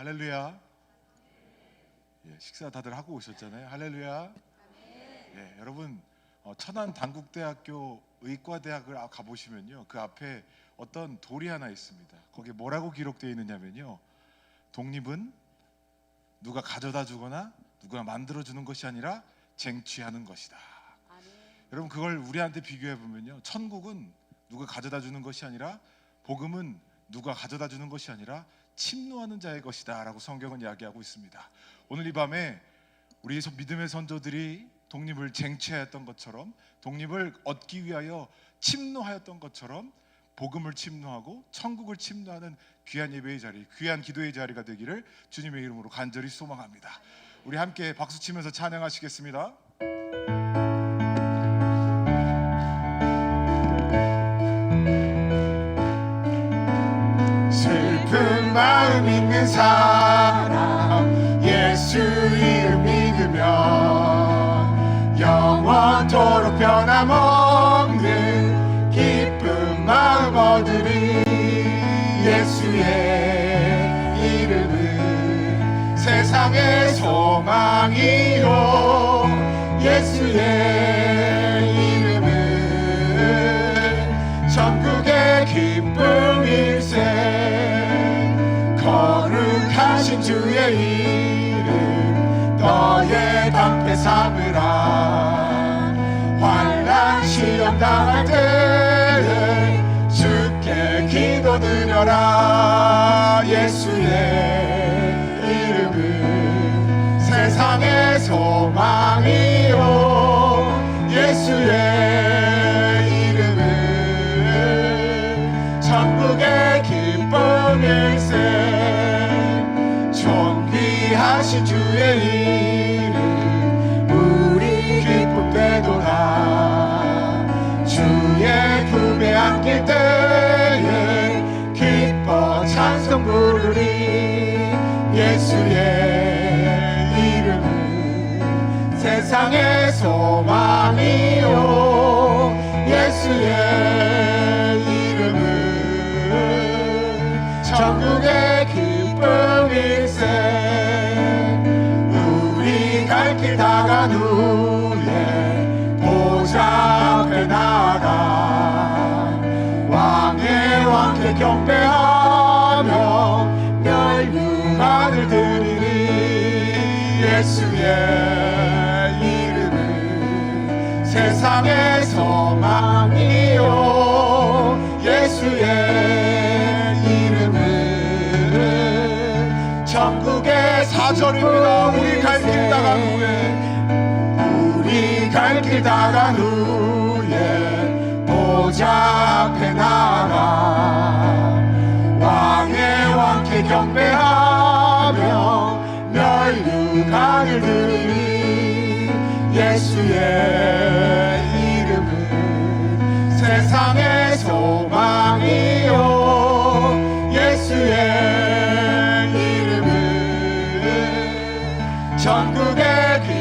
할렐루야. 예, 식사 다들 하고 오셨잖아요. 할렐루야. 예, 여러분 천안 단국대학교 의과대학을 가보시면요, 그 앞에 어떤 돌이 하나 있습니다. 거기에 뭐라고 기록되어 있느냐면요, 독립은 누가 가져다 주거나 누가 만들어 주는 것이 아니라 쟁취하는 것이다. 여러분, 그걸 우리한테 비교해 보면요, 천국은 누가 가져다 주는 것이 아니라, 복음은 누가 가져다 주는 것이 아니라 침노하는 자의 것이다 라고 성경은 이야기하고 있습니다. 오늘 이 밤에 우리 믿음의 선조들이 독립을 쟁취하였던 것처럼, 독립을 얻기 위하여 침노하였던 것처럼, 복음을 침노하고 천국을 침노하는 귀한 예배의 자리, 귀한 기도의 자리가 되기를 주님의 이름으로 간절히 소망합니다. 우리 함께 박수치면서 찬양하시겠습니다. 슬픈 마음 있는 사람, 예수 이름 믿으면 영원토록 변함없는 기쁜 마음 얻으리. 예수의 이름은 세상의 소망이요, 예수의 이름은 천국의 기쁨일세. 거룩하신 주의 이름 너의 방패 삼으라. 환난 시험 당할 때에 주께 기도드려라. 예수의 이름은 세상의 소망이요, 예수의 이름은 천국의 기쁨일세. 존귀하신 주의 이름 우리 기쁨 되도다. 주의 품에 안길 때에 기뻐 찬송 부르리. 예수의 이름은 세상의 소망이요, 예수의 이름은 천국의 기쁨일세. 우리 갈 길 다간 후에 보좌 앞에 나아가 왕의 왕께 경배하며 멸류관을 드리리. 예수의 이름은 세상의 소망이요, 예수의 이름은 천국의 4절입니다. 우리 갈 길 다간 후에, 우리 갈 길 다간 후에 보좌 앞에 나아가 왕의 왕께 경배하며 멸류관을 드리리. 예수의 이름은 세상의 소망이요, 예수의 이름은 천국의 길.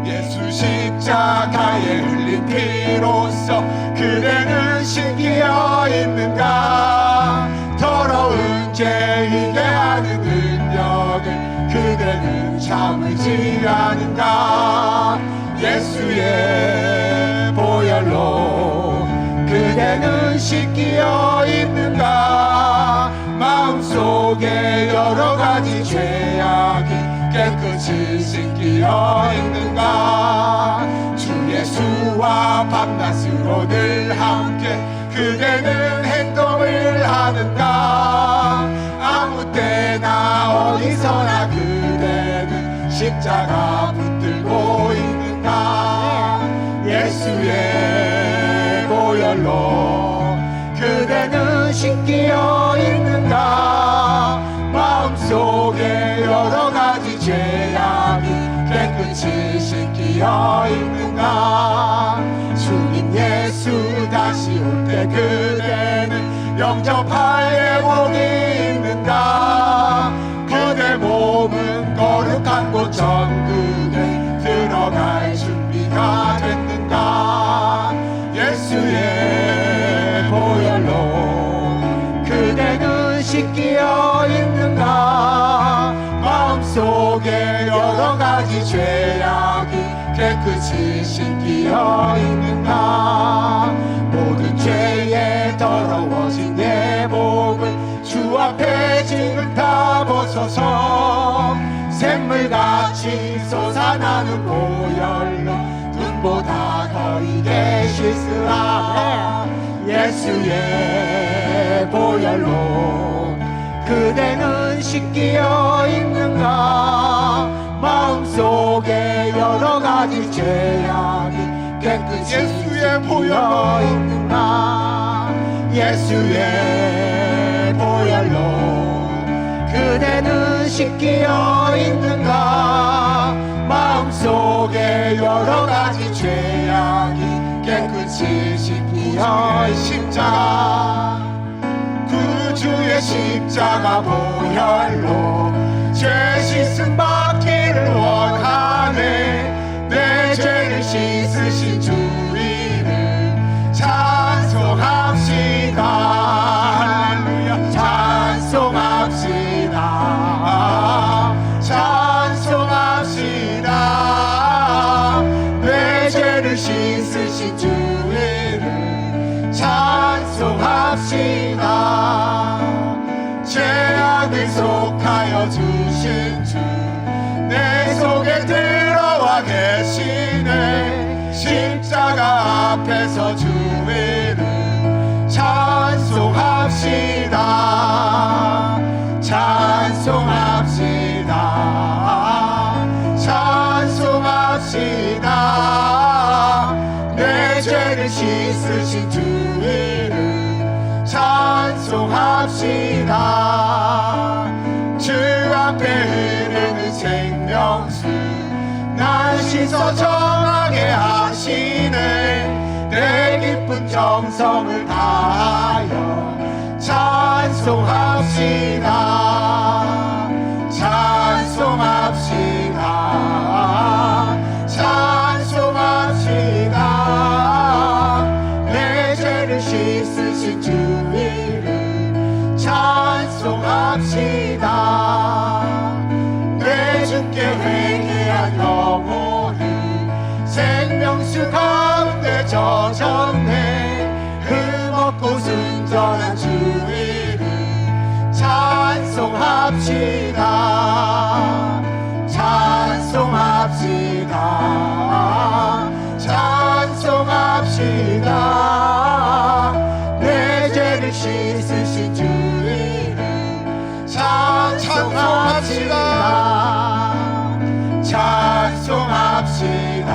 예수 십자가에 흘린 피로써 그대는 신기어 있는가. 더러운 죄 이게 하는 능력을 그대는 참을지 않은가. 예수의 보혈로 그대는 씻기어 있는가. 마음속에 여러 가지 죄악이 깨끗이 씻기어 있는가. 주 예수와 밤낮으로 늘 함께 그대는 행동을 하는가. 아무 때나 어디서나 그대는 십자가 붙들고 있는가. 예수의 보혈로 그대는 씻기어 있는가. 마음속에 여러 가지 죄악이 깨끗이 씻기어 있는가. 주님 예수 다시 올 때 그대는 영접할 예복이 있는가. 그대 몸은 거룩한 곳 천국에 들어갈 준비가 됐는가. 예수의 보혈로 그대는 씻기어 죄악이 깨끗이 씻기어 있는가. 모든 죄에 더러워진 내 몸을 주 앞에 지금 다 벗어서 샘물같이 솟아나는 보혈로 눈보다 더 이게 씻으라. 예수의 보혈로 그대는 씻기어 있는가. 마음속에 여러 가지 죄악이 깨끗이 예수의 보혈로 있는가. 예수의 보혈로 그대는 씻기어 있는가. 마음속에 여러 가지 죄악이 깨끗이 씻기어 십자가. 구주의 십자가 보혈로 죄 씻음 받기를 원하네. 내 죄를 씻으신 주 이름 찬송합시다. 할렐루야. 찬송합시다. 찬송합시다. 내 죄를 씻으신 주 이름 찬송합시다. 죄악을 속하여 주신 주 내 속에 들어와 계시네. 십자가 앞에서 주 이름 찬송합시다. 찬송합시다. 찬송합시다. 내 죄를 씻으신 주 이름 찬송합시다. 주 앞에 흐르는 생명수 날 씻어 정하게 하시네. 내 기쁜 정성을 다하여 찬송합시다. 찬송합시다. 찬송합시다. 내 죄를 씻으신 주 이름 찬송합시다. 내 주께 회개한 영혼을 생명수 가운데 젖었네. 흠없고 순전한 주 이름 찬송합시다. 찬송합시다. 찬송합시다. 내 죄를 씻으신 주 이름 찬송합시다. 찬송합시다.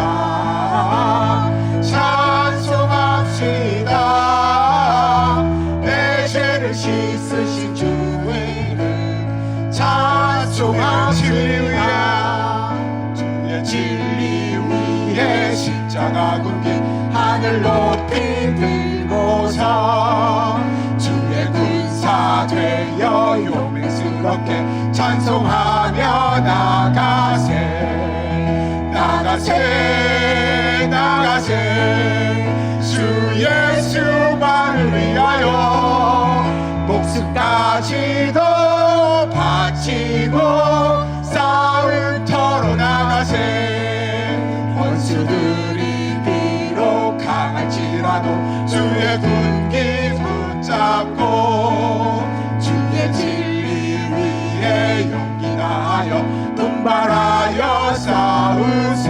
찬송합시다. 내 죄를 씻으신 주 이름 찬송합시다. 주의 진리 위에 십자가 굵긴 하늘 높이 들고서 주의 군사 되어 용맹스럽게 찬송하며 나가세. 나가세. 나가세. 주 예수만을 위하여 목숨까지도 바치고 싸움터로 나가세. 원수들이 비록 강할지라도 주의 군기 붙잡고 주의 진리 위에 용기 다하여 분발하여 싸우세.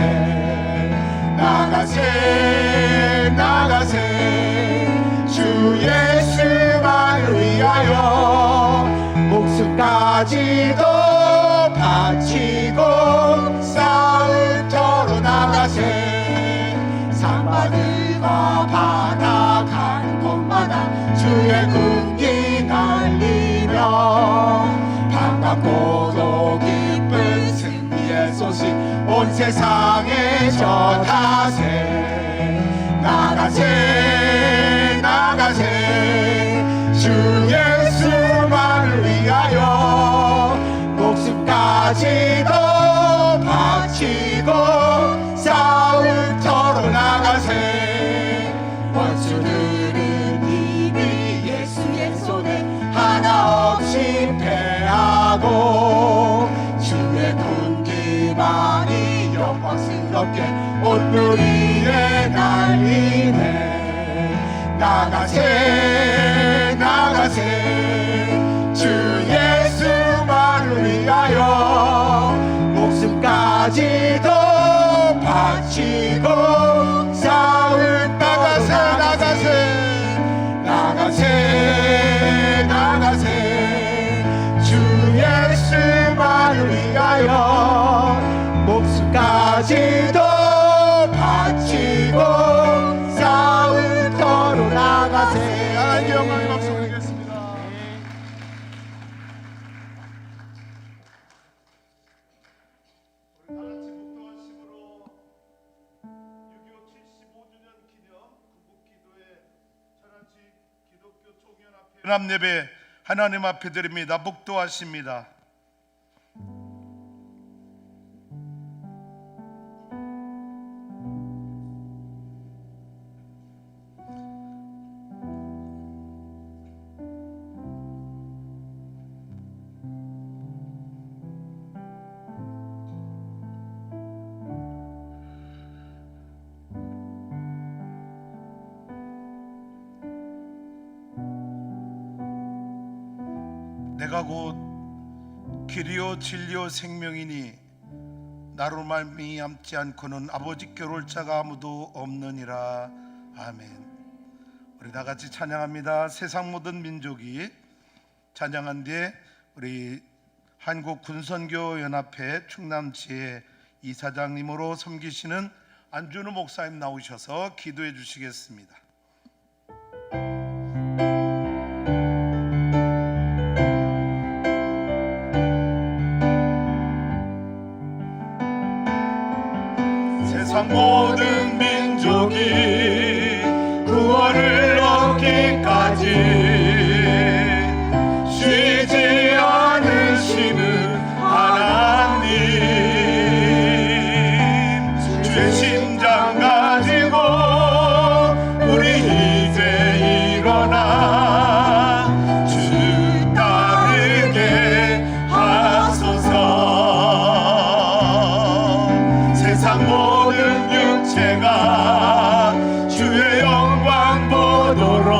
나가세. 나가세. 주 예수만을 위하여 목숨까지도 바치고 싸움터로 나가세. 산마들과 바다 가는 곳마다 주의 군기 날리며 반갑고도 기쁜 승리의 소식 온 세상에 전하세. 나가세. 나가세. 주 예수만을 위하여 목숨까지도 바치고 싸움터로 나가세. 원수들은 이미 예수의 손에 하나 없이 패하고 주의 군기만이 어깨 온누리에 날리네. 나가세 나가세 주 예수만을 위하여 목숨까지도 바치고 싸울 나가세 나가세 나가세 나가세 주 예수만을 위하여 목숨까지도 바치고 싸울터로 나가세. 하나님께 영광의 박수 드리겠습니다. 우리 다 같이 목도하심으로 6.25 75주년 기념 구국기도회 천안시 기독교 총연합회 연합예배 하나님 앞에 드립니다. 목도하십니다. 내가 곧 길이요 진리요 생명이니 나로 말미암지 않고는 아버지께로 올 자가 아무도 없느니라. 아멘. 우리 다 같이 찬양합니다. 세상 모든 민족이 찬양한 뒤에 우리 한국군선교연합회 충남지회 이사장님으로 섬기시는 안준우 목사님 나오셔서 기도해 주시겠습니다. 세상 모든 민족이 구원을 얻기까지 쉬지 않으시는 하나님, 주의 심장 가지고 우리 이제 일어나 주 따르게 하소서. 세상 모든 육체가 주의 영광 보도록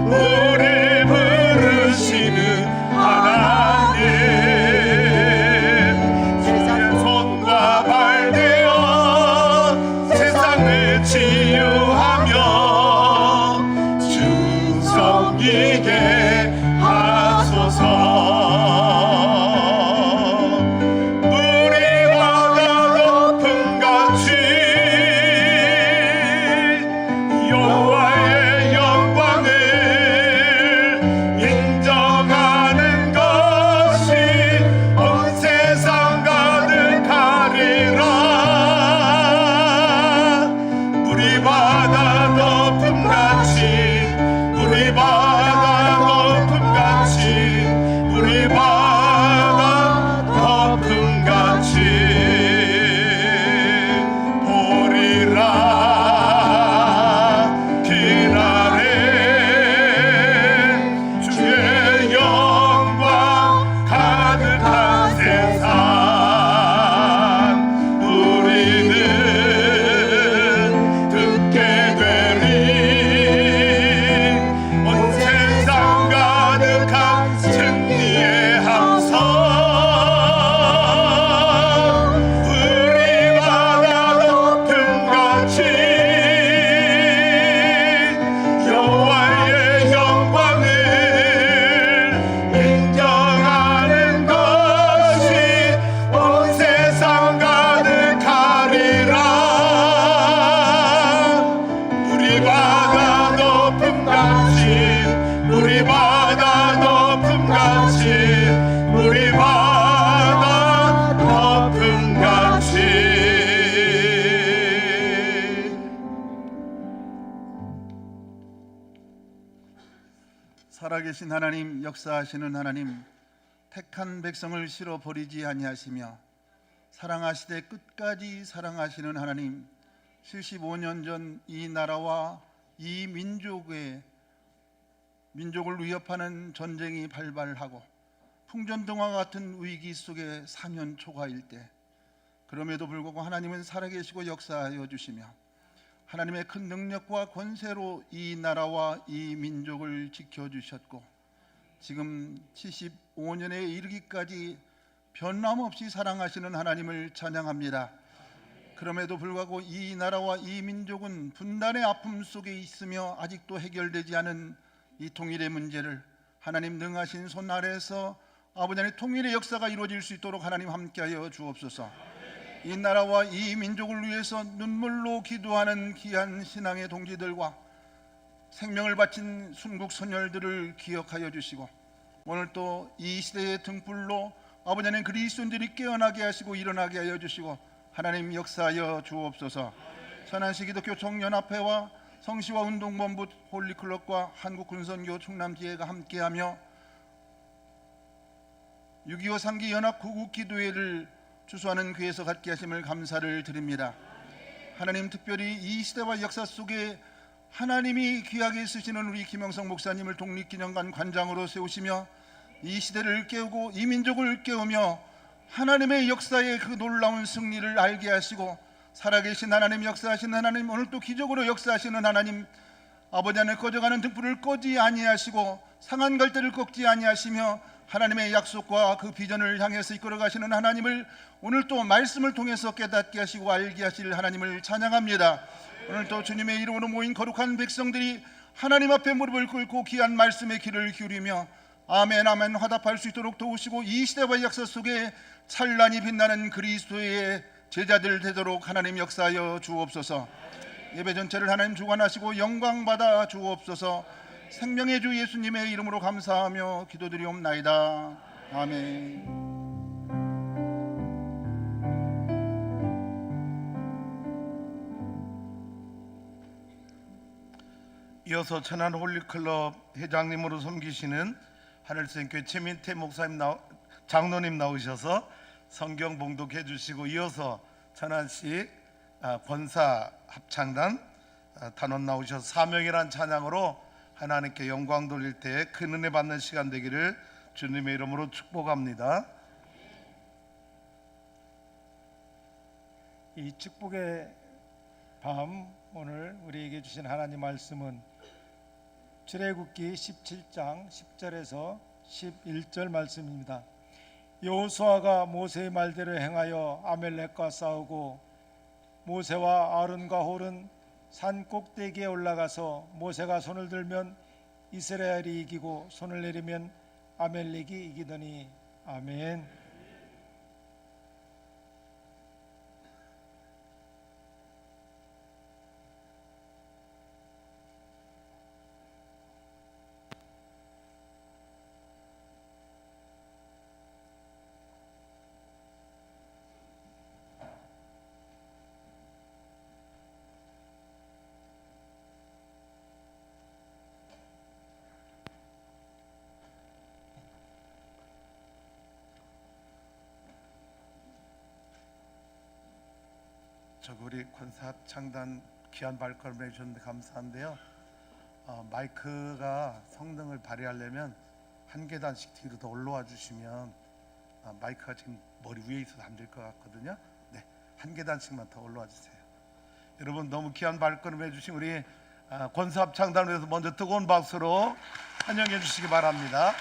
우리 부르시는 하나님, 주의 손과 발 되어 세상을 치유하며 주 섬기게 하소서. 살아계신 하나님, 역사하시는 하나님, 택한 백성을 실어버리지 아니하시며 사랑하시되 끝까지 사랑하시는 하나님, 75년 전 이 나라와 이 민족을 위협하는 전쟁이 발발하고 풍전등화 같은 위기 속에 사면 초과일 때 그럼에도 불구하고 하나님은 살아계시고 역사하여 주시며 하나님의 큰 능력과 권세로 이 나라와 이 민족을 지켜주셨고 지금 75년에 이르기까지 변함없이 사랑하시는 하나님을 찬양합니다. 그럼에도 불구하고 이 나라와 이 민족은 분단의 아픔 속에 있으며 아직도 해결되지 않은 이 통일의 문제를 하나님 능하신 손 아래에서 아버지 하나님 통일의 역사가 이루어질 수 있도록 하나님 함께하여 주옵소서. 이 나라와 이 민족을 위해서 눈물로 기도하는 귀한 신앙의 동지들과 생명을 바친 순국 선열들을 기억하여 주시고 오늘 또 이 시대의 등불로 아버지 하나님 그리스도인들이 깨어나게 하시고 일어나게 하여 주시고 하나님 역사하여 주옵소서. 천안시 기독교 청년합회와 성시와 운동본부 홀리클럽과 한국군선교 충남지회가 함께하며 6.25 상기 연합 구국기도회를 주소하는 교회에서 갖게 하심을 감사를 드립니다. 하나님 특별히 이 시대와 역사 속에 하나님이 귀하게 쓰시는 우리 김영성 목사님을 독립기념관 관장으로 세우시며 이 시대를 깨우고 이 민족을 깨우며 하나님의 역사의 그 놀라운 승리를 알게 하시고 살아계신 하나님, 역사하시는 하나님, 오늘 또 기적으로 역사하시는 하나님, 아버지 안에 꺼져가는 등불을 꺼지 아니하시고 상한 갈대를 꺾지 아니하시며 하나님의 약속과 그 비전을 향해서 이끌어가시는 하나님을 오늘 또 말씀을 통해서 깨닫게 하시고 알게 하실 하나님을 찬양합니다. 오늘 또 주님의 이름으로 모인 거룩한 백성들이 하나님 앞에 무릎을 꿇고 귀한 말씀에 귀를 기울이며 아멘 아멘 화답할 수 있도록 도우시고 이 시대와 역사 속에 찬란히 빛나는 그리스도의 제자들 되도록 하나님 역사하여 주옵소서. 예배 전체를 하나님 주관하시고 영광 받아 주옵소서. 생명의 주 예수님의 이름으로 감사하며 기도드리옵나이다. 아멘. 이어서 천안 홀리클럽 회장님으로 섬기시는 하늘생교회 최민태 목사님 장로님 나오셔서 성경 봉독해 주시고 이어서 천안시 권사 합창단 단원 나오셔서 사명이란 찬양으로 하나님께 영광 돌릴 때 큰 은혜 받는 시간 되기를 주님의 이름으로 축복합니다. 이 축복의 밤 오늘 우리에게 주신 하나님 말씀은 출애굽기 17장 10절에서 11절 말씀입니다. 여호수아가 모세의 말대로 행하여 아멜렉과 싸우고 모세와 아론과 홀은 산 꼭대기에 올라가서 모세가 손을 들면 이스라엘이 이기고 손을 내리면 아멜렉이 이기더니 아멘. 우리 권사 창단 귀한 발걸음 해주셨는데 감사한데요. 마이크가 성능을 발휘하려면 한 계단씩 뒤로 더 올라와 주시면 마이크가 지금 머리 위에 있어서 안 될 것 같거든요. 네, 한 계단씩만 더 올라와 주세요. 여러분 너무 귀한 발걸음 해주신 우리 권사 합창단을 위해서 먼저 뜨거운 박수로 환영해 주시기 바랍니다.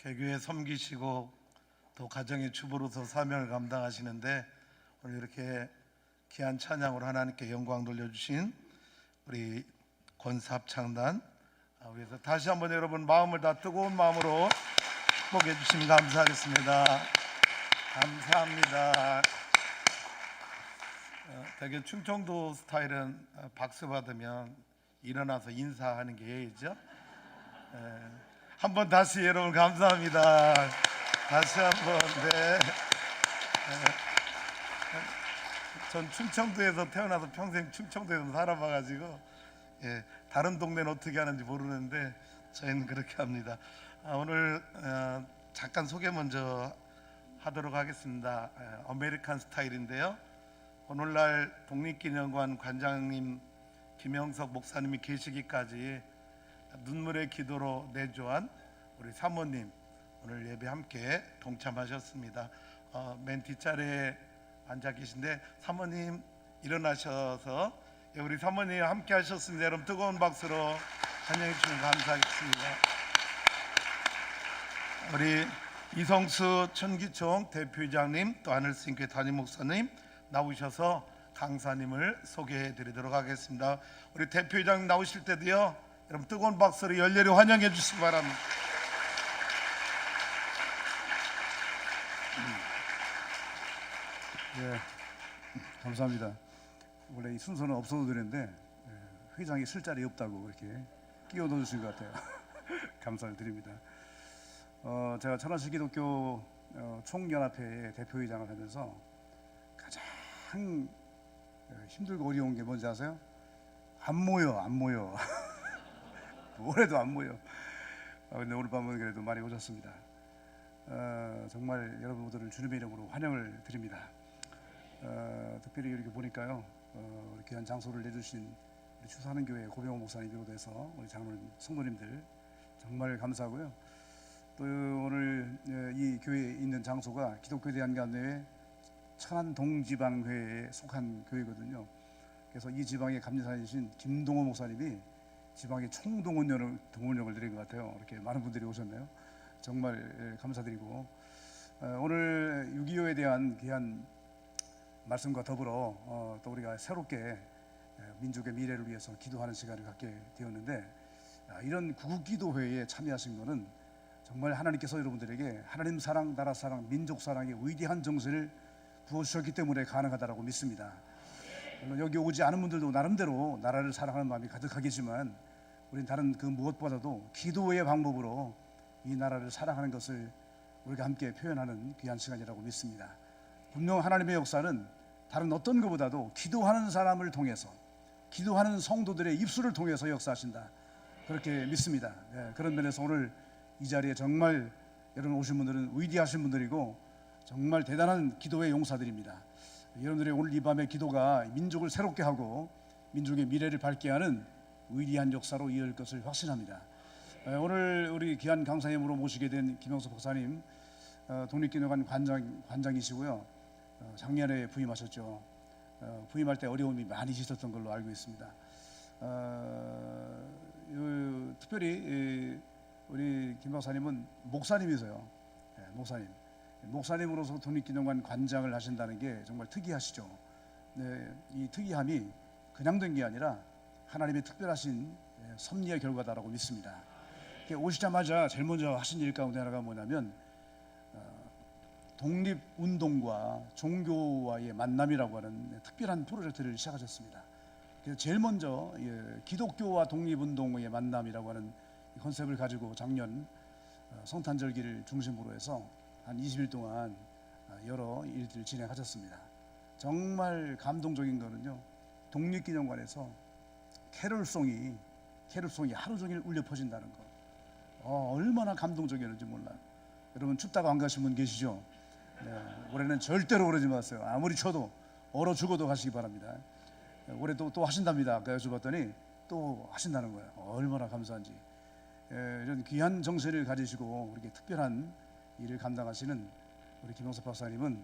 개교에 섬기시고 또 가정의 주부로서 사명을 감당하시는데 오늘 이렇게 귀한 찬양으로 하나님께 영광 돌려주신 우리 권사합창단 위해서 다시 한번 여러분 마음을 다 뜨거운 마음으로 축복해 주시면 감사하겠습니다. 감사합니다. 되게 충청도 스타일은 박수 받으면 일어나서 인사하는 게 예의죠. 한번 다시 여러분 감사합니다. 다시 한번. 네. 전 충청도에서 태어나서 평생 충청도에서 살아봐가지고 다른 동네는 어떻게 하는지 모르는데 저희는 그렇게 합니다. 오늘 잠깐 소개 먼저 하도록 하겠습니다. 아메리칸 스타일인데요. 오늘날 독립기념관 관장님 김영석 목사님이 계시기까지 눈물의 기도로 내조한 우리 사모님 오늘 예배 함께 동참하셨습니다. 맨 뒷자리에 앉아 계신데 사모님 일어나셔서 우리 사모님 함께 하셨습니다. 여러분 뜨거운 박수로 환영해 주시면 감사하겠습니다. 우리 이성수 천기총 대표이장님 또 하늘생교회 담임 목사님 나오셔서 강사님을 소개해 드리도록 하겠습니다. 우리 대표이장님 나오실 때도요 여러분 뜨거운 박수로 열렬히 환영해 주시기 바랍니다. 네, 감사합니다. 원래 이 순서는 없어도 되는데 회장이 쓸 자리 없다고 이렇게 끼워 넣어주신 것 같아요. 감사를 드립니다. 제가 천안시 기독교 총연합회의 대표회장을 하면서 가장 힘들고 어려운 게 뭔지 아세요? 안 모여. 올해도 안 모여. 근데 오늘 밤은 그래도 많이 오셨습니다. 정말 여러분들을 주님의 이름으로 환영을 드립니다. 특별히 이렇게 보니까요, 우리 귀한 장소를 내주신 우리 추사하는 교회 고병호 목사님 비롯해서 우리 장로님, 성도님들 정말 감사하고요. 또 오늘 이 교회에 있는 장소가 기독교 대한감회의 천안 동지방회에 속한 교회거든요. 그래서 이 지방의 감리사이신 김동호 목사님이 지방의 총동원령을 내린 것 같아요. 이렇게 많은 분들이 오셨네요. 정말 감사드리고 오늘 6.25에 대한 귀한 말씀과 더불어 또 우리가 새롭게 민족의 미래를 위해서 기도하는 시간을 갖게 되었는데 이런 구국기도회에 참여하신 것은 정말 하나님께서 여러분들에게 하나님 사랑, 나라 사랑, 민족 사랑의 위대한 정신을 부어주셨기 때문에 가능하다고 믿습니다. 물론 여기 오지 않은 분들도 나름대로 나라를 사랑하는 마음이 가득하겠지만 우리는 다른 그 무엇보다도 기도의 방법으로 이 나라를 사랑하는 것을 우리가 함께 표현하는 귀한 시간이라고 믿습니다. 분명 하나님의 역사는 다른 어떤 것보다도 기도하는 사람을 통해서 기도하는 성도들의 입술을 통해서 역사하신다 그렇게 믿습니다. 그런 면에서 오늘 이 자리에 정말 여러분 오신 분들은 위대하신 분들이고 정말 대단한 기도의 용사들입니다. 여러분들의 오늘 이 밤의 기도가 민족을 새롭게 하고 민족의 미래를 밝게 하는 위대한 역사로 이어질 것을 확신합니다. 오늘 우리 귀한 강사님으로 모시게 된 김영석 박사님 독립기념관 관장이시고요. 작년에 부임하셨죠. 부임할 때 어려움이 많이 있었던 걸로 알고 있습니다. 특별히 우리 김 박사님은 목사님이세요. 목사님으로서 독립기념관 관장을 하신다는 게 정말 특이하시죠. 이 특이함이 그냥 된 게 아니라 하나님의 특별하신 섭리의 결과다라고 믿습니다. 오시자마자 제일 먼저 하신 일 가운데 하나가 뭐냐면 독립운동과 종교와의 만남이라고 하는 특별한 프로젝트를 시작하셨습니다. 그래서 제일 먼저 기독교와 독립운동의 만남이라고 하는 컨셉을 가지고 작년 성탄절기를 중심으로 해서 한 20일 동안 여러 일들을 진행하셨습니다. 정말 감동적인 거는요, 독립기념관에서 캐롤송이 하루 종일 울려 퍼진다는 거. 얼마나 감동적이었는지 몰라요. 여러분 춥다고 안 가신 분 계시죠? 올해는 절대로 그러지 마세요. 아무리 쳐도 얼어 죽어도 가시기 바랍니다. 올해 또 하신답니다. 아까 여쭤봤더니 또 하신다는 거예요. 얼마나 감사한지. 이런 귀한 정신을 가지시고 이렇게 특별한 일을 감당하시는 우리 김영석 박사님은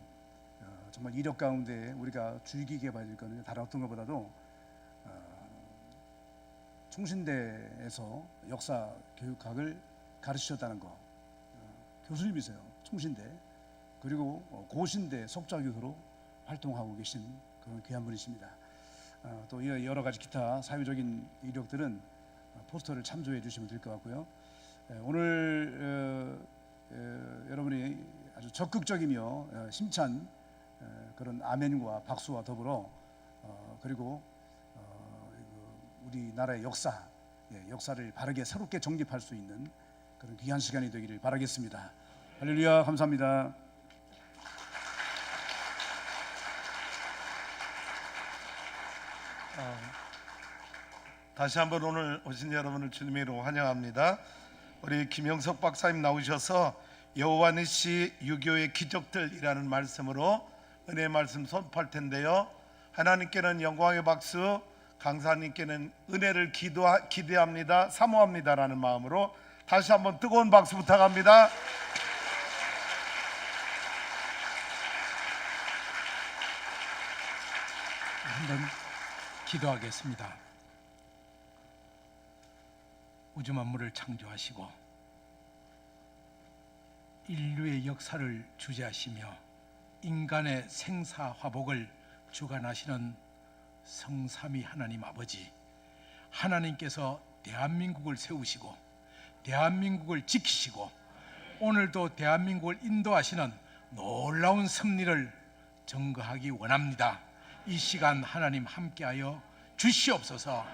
정말 이력 가운데 우리가 주의 깊게 봐야 될 거는 다른 어떤 것보다도 충신대에서 역사 교육학을 가르치셨다는 거, 교수님이세요. 충신대 그리고 고신대 속좌교수로 활동하고 계신 그런 귀한 분이십니다. 또 여러 가지 기타 사회적인 이력들은 포스터를 참조해 주시면 될 것 같고요. 오늘 여러분이 아주 적극적이며 힘찬 그런 아멘과 박수와 더불어 그리고 우리나라의 역사를 바르게 새롭게 정립할 수 있는 그런 귀한 시간이 되기를 바라겠습니다. 할렐루야, 감사합니다. 다시 한번 오늘 오신 여러분을 주님의 이름으로 환영합니다. 우리 김영석 박사님 나오셔서 여호와 니시 유교의 기적들이라는 말씀으로 은혜의 말씀 선포할 텐데요. 하나님께는 영광의 박수, 강사님께는 은혜를 기대합니다, 사모합니다라는 마음으로 다시 한번 뜨거운 박수 부탁합니다. 한번 기도하겠습니다. 우주 만물을 창조하시고 인류의 역사를 주재하시며 인간의 생사화복을 주관하시는 성삼위 하나님 아버지, 하나님께서 대한민국을 세우시고 대한민국을 지키시고 오늘도 대한민국을 인도하시는 놀라운 섭리를 증거하기 원합니다. 이 시간 하나님 함께하여 주시옵소서.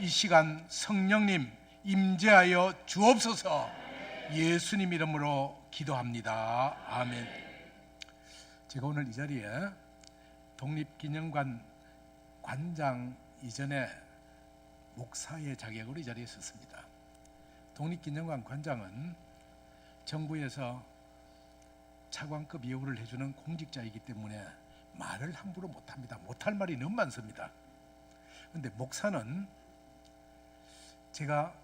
이 시간 성령님 임재하여 주옵소서. 예수님 이름으로 기도합니다. 아멘. 제가 오늘 이 자리에 독립기념관 관장 이전에 목사의 자격으로 이 자리에 섰습니다. 독립기념관 관장은 정부에서 차관급 예우를 해주는 공직자이기 때문에 말을 함부로 못합니다. 못할 말이 너무 많습니다. 그런데 목사는 제가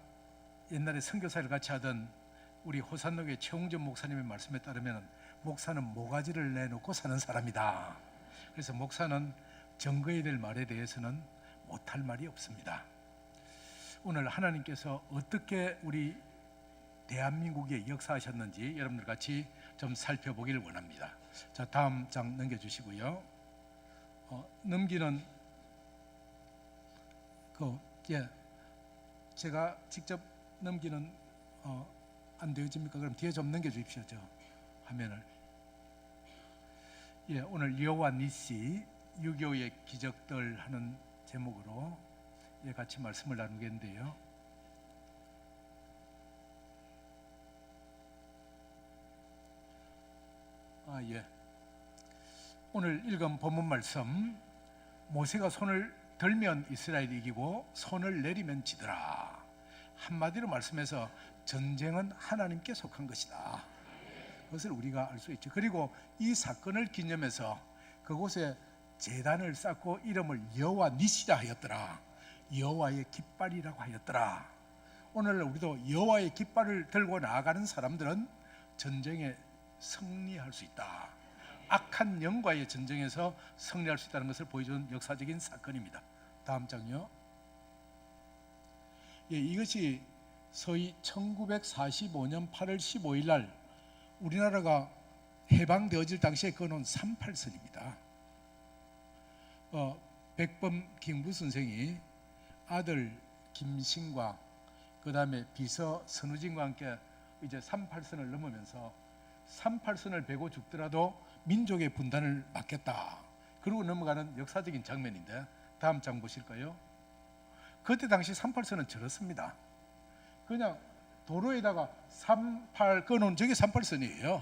옛날에 선교사를 같이 하던 우리 호산로교회 최홍전 목사님의 말씀에 따르면 목사는 모가지를 내놓고 사는 사람이다. 그래서 목사는 증거해야 될 말에 대해서는 못할 말이 없습니다. 오늘 하나님께서 어떻게 우리 대한민국에 역사하셨는지 여러분들 같이 좀 살펴보기를 원합니다. 자, 다음 장 넘겨주시고요. 넘기는 제가 직접 넘기는 안 되어집니까? 그럼 뒤에 좀 넘겨주십시오. 저 화면을. 오늘 여호와 니시 유교의 기적들 하는 제목으로 같이 말씀을 나누겠는데요. 오늘 읽은 본문 말씀, 모세가 손을 들면 이스라엘이 이기고 손을 내리면 지더라. 한마디로 말씀해서 전쟁은 하나님께 속한 것이다. 그것을 우리가 알 수 있죠. 그리고 이 사건을 기념해서 그곳에 제단을 쌓고 이름을 여호와 니시라 하였더라. 여호와의 깃발이라고 하였더라. 오늘 우리도 여호와의 깃발을 들고 나아가는 사람들은 전쟁에 승리할 수 있다. 악한 영과의 전쟁에서 승리할 수 있다는 것을 보여주는 역사적인 사건입니다. 다음 장요. 이것이 소위 1945년 8월 15일 날 우리나라가 해방되어질 당시에 그어놓은 38선입니다. 백범 김구 선생이 아들 김신과 그 다음에 비서 선우진과 함께 이제 38선을 넘으면서 38선을 베고 죽더라도 민족의 분단을 막겠다. 그러고 넘어가는 역사적인 장면인데 다음 장 보실까요? 그때 당시 38선은 저렇습니다. 그냥 도로에다가 38 꺼놓은 저게 38선이에요.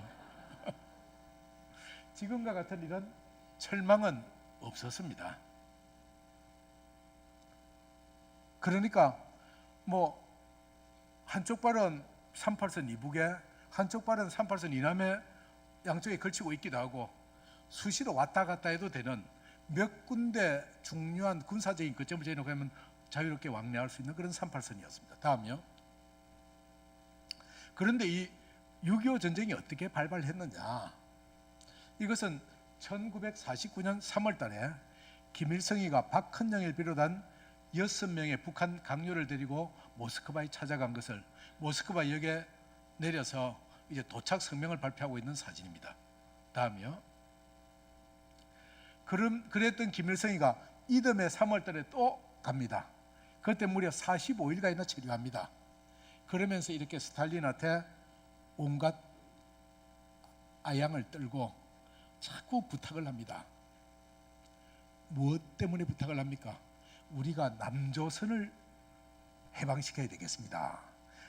지금과 같은 이런 철망은 없었습니다. 그러니까 뭐 한쪽 발은 38선 이북에 한쪽 발은 38선 이남에 양쪽에 걸치고 있기도 하고 수시로 왔다 갔다 해도 되는 몇 군데 중요한 군사적인 거점을 재놓고 하면 자유롭게 왕래할 수 있는 그런 38선이었습니다. 다음요. 그런데 이 6.25 전쟁이 어떻게 발발했느냐? 이것은 1949년 3월 달에 김일성이가 박헌영을 비롯한 6명의 북한 강요를 데리고 모스크바에 찾아간 것을 모스크바 역에 내려서 이제 도착 성명을 발표하고 있는 사진입니다. 다음이요. 그랬던 김일성이가 이듬해 3월달에 또 갑니다. 그때 무려 45일간이나 체류합니다. 그러면서 이렇게 스탈린한테 온갖 아양을 떨고 자꾸 부탁을 합니다. 무엇 때문에 부탁을 합니까? 우리가 남조선을 해방시켜야 되겠습니다.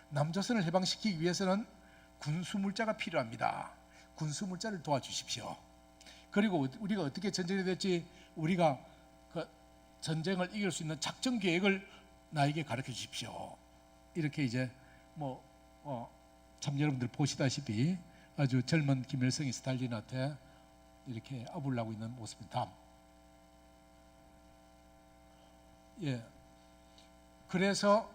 남조선을 해방시키기 위해서는 군수물자가 필요합니다. 군수물자를 도와주십시오. 그리고 우리가 어떻게 전쟁이 됐지? 우리가 그 전쟁을 이길 수 있는 작전 계획을 나에게 가르쳐 주십시오. 이렇게 이제 참 여러분들 보시다시피 아주 젊은 김일성이 스탈린한테 이렇게 아부를 하고 있는 모습입니다. 다음. 예. 그래서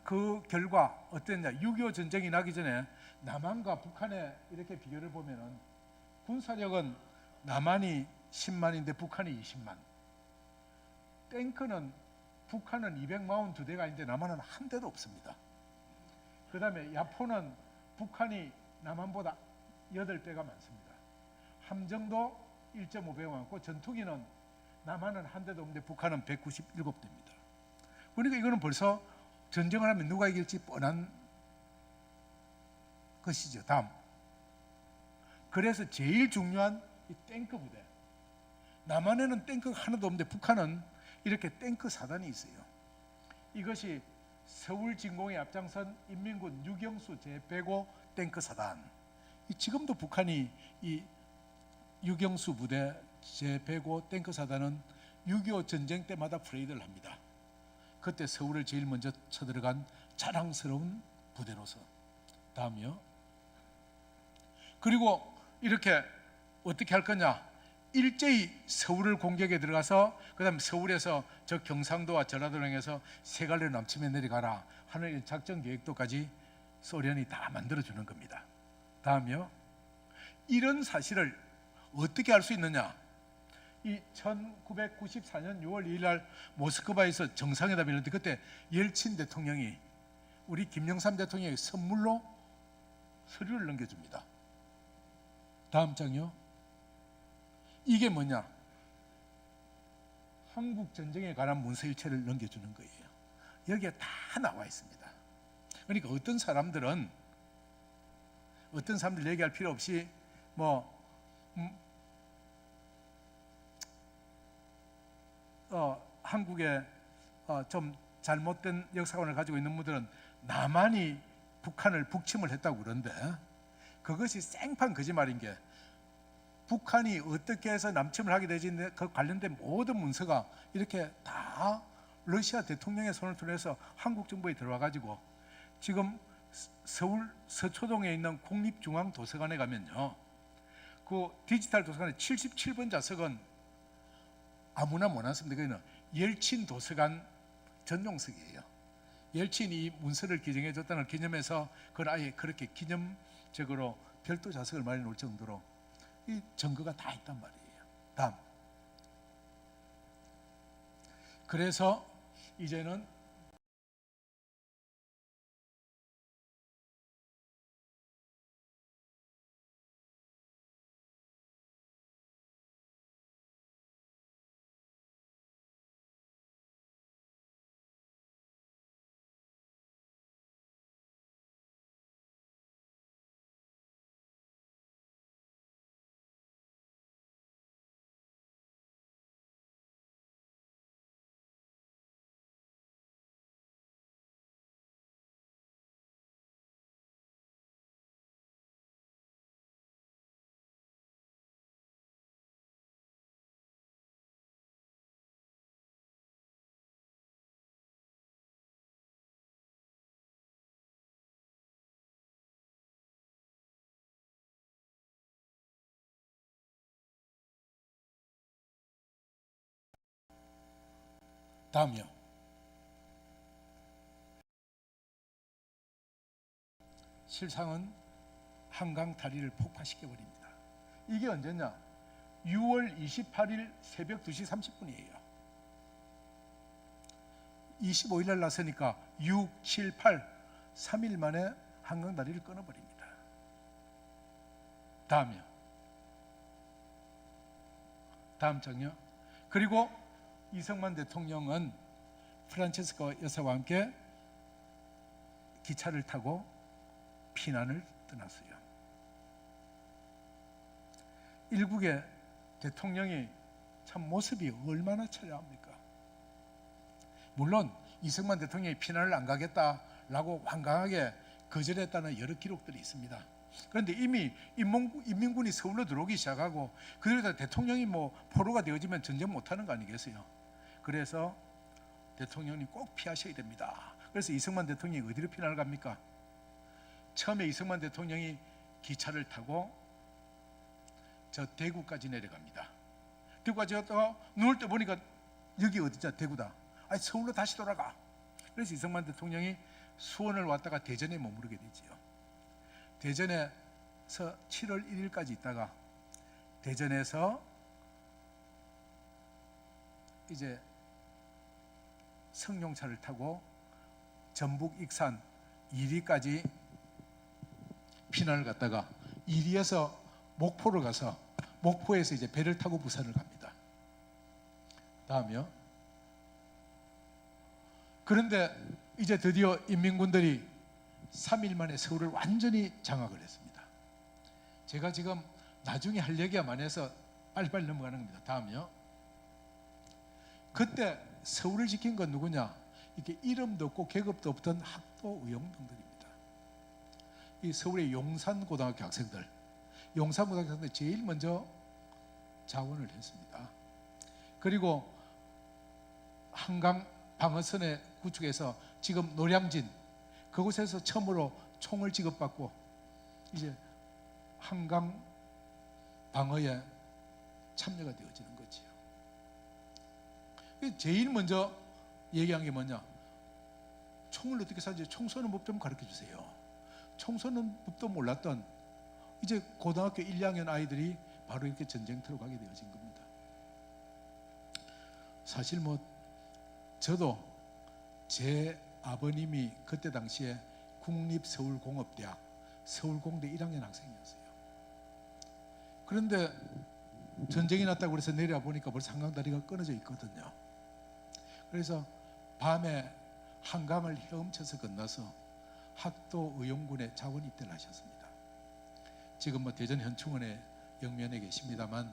그 결과 어땠냐? 6.25 전쟁이 나기 전에 남한과 북한의 이렇게 비교를 보면은 군사력은 남한이 10만인데 북한이 20만. 탱크는 북한은 242대가 있는데 남한은 한 대도 없습니다. 그 다음에 야포는 북한이 남한보다 8배가 많습니다. 함정도 1.5배가 많고 전투기는 남한은 한 대도 없는데 북한은 197대입니다. 그러니까 이거는 벌써 전쟁을 하면 누가 이길지 뻔한 것이죠. 다음. 그래서 제일 중요한 이 탱크 부대. 남한에는 탱크가 하나도 없는데 북한은 이렇게 탱크 사단이 있어요. 이것이 서울 진공에 앞장선 인민군 유경수 제105 탱크 사단. 지금도 북한이 이 유경수 부대 제105 탱크 사단은 6.25 전쟁 때마다 프레이드를 합니다. 그때 서울을 제일 먼저 쳐들어간 자랑스러운 부대로서. 다음이요. 그리고 이렇게 어떻게 할 거냐? 일제히 서울을 공격에 들어가서 그다음 서울에서 저 경상도와 전라도를 향해서 세 갈래 남침에 내려가라 하는 작전 계획도까지 소련이 다 만들어주는 겁니다. 다음이요. 이런 사실을 어떻게 알 수 있느냐? 이 1994년 6월 2일 날 모스크바에서 정상회담이 있는데 그때 옐친 대통령이 우리 김영삼 대통령에게 선물로 서류를 넘겨줍니다. 다음 장이요. 이게 뭐냐? 한국 전쟁에 관한 문서일체를 넘겨주는 거예요. 여기에 다 나와 있습니다. 그러니까 어떤 사람들은 얘기할 필요 없이 한국에 좀 잘못된 역사관을 가지고 있는 분들은 남한이 북한을 북침을 했다고 그러는데 그것이 생판 거짓말인 게 북한이 어떻게 해서 남침을 하게 되지 그 관련된 모든 문서가 이렇게 다 러시아 대통령의 손을 통해서 한국 정부에 들어와 가지고 지금 서울 서초동에 있는 국립중앙도서관에 가면요, 그 디지털 도서관의 77번 좌석은 아무나 못 앉습니다. 그거는 옐친 도서관 전용석이에요. 옐친이 문서를 기증해 줬다는 기념해서 그걸 아예 그렇게 기념적으로 별도 좌석을 마련해 놓을 정도로 이 증거가 다 있단 말이에요. 다음. 그래서 이제는 다음이요. 실상은 한강 다리를 폭파시켜 버립니다. 이게 언제냐? 6월 28일 새벽 2시 30분이에요. 25일 날 나서니까 6, 7, 8 3일 만에 한강 다리를 끊어버립니다. 다음이요. 다음 장요. 그리고 이승만 대통령은 프란체스코 여사와 함께 기차를 타고 피난을 떠났어요. 일국의 대통령이 참 모습이 얼마나 처량합니까? 물론 이승만 대통령이 피난을 안 가겠다라고 완강하게 거절했다는 여러 기록들이 있습니다. 그런데 이미 인민군이 서울로 들어오기 시작하고 그러다 대통령이 뭐 포로가 되어지면 전쟁 못하는 거 아니겠어요? 그래서 대통령이 꼭 피하셔야 됩니다. 그래서 이승만 대통령이 어디로 피난을 갑니까? 처음에 이승만 대통령이 기차를 타고 저 대구까지 내려갑니다. 대구까지 갔다가 눈을 떠 보니까 여기 어디냐, 대구다. 아니 서울로 다시 돌아가. 그래서 이승만 대통령이 수원을 왔다가 대전에 머무르게 되지요. 대전에서 7월 1일까지 있다가 대전에서 이제 승용차를 타고 전북 익산 이리까지 피난을 갔다가 이리에서 목포로 가서 목포에서 이제 배를 타고 부산을 갑니다. 다음이요. 그런데 이제 드디어 인민군들이 3일 만에 서울을 완전히 장악을 했습니다. 제가 지금 나중에 할 얘기가 많아서 빨리빨리 넘어가는 겁니다. 다음이요. 그때 서울을 지킨 건 누구냐? 이렇게 이름도 없고 계급도 없던 학도 의용병들입니다. 이 서울의 용산고등학교 학생들, 용산고등학교 학생들 제일 먼저 자원을 했습니다. 그리고 한강 방어선의 구축에서 지금 노량진 그곳에서 처음으로 총을 지급받고 이제 한강 방어에 참여가 되어지는 거지요. 제일 먼저 얘기한 게 뭐냐? 총을 어떻게 쏴지? 총 쏘는 법 좀 가르쳐 주세요. 총 쏘는 법도 몰랐던 이제 고등학교 1, 2학년 아이들이 바로 이렇게 전쟁터로 가게 되어진 겁니다. 사실 뭐 저도 제 아버님이 그때 당시에 국립서울공업대학 서울공대 1학년 학생이었어요. 그런데 전쟁이 났다고 그래서 내려와 보니까 벌써 한강다리가 끊어져 있거든요. 그래서 밤에 한강을 헤엄쳐서 건너서 학도의용군에 자원 입대를 하셨습니다. 지금 뭐 대전 현충원에 영면에 계십니다만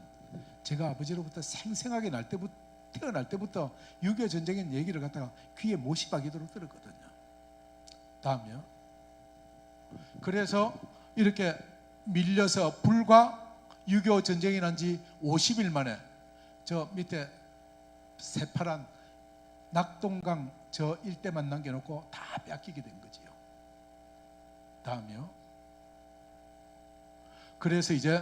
제가 아버지로부터 생생하게 태어날 때부터 6.25 전쟁의 얘기를 갖다가 귀에 못이 박이도록 들었거든요. 다음이요. 그래서 이렇게 밀려서 불과 6.25 전쟁이 난 지 50일 만에 저 밑에 새파란 낙동강 저 일대만 남겨놓고 다 뺏기게 된 거지요. 다음이요. 그래서 이제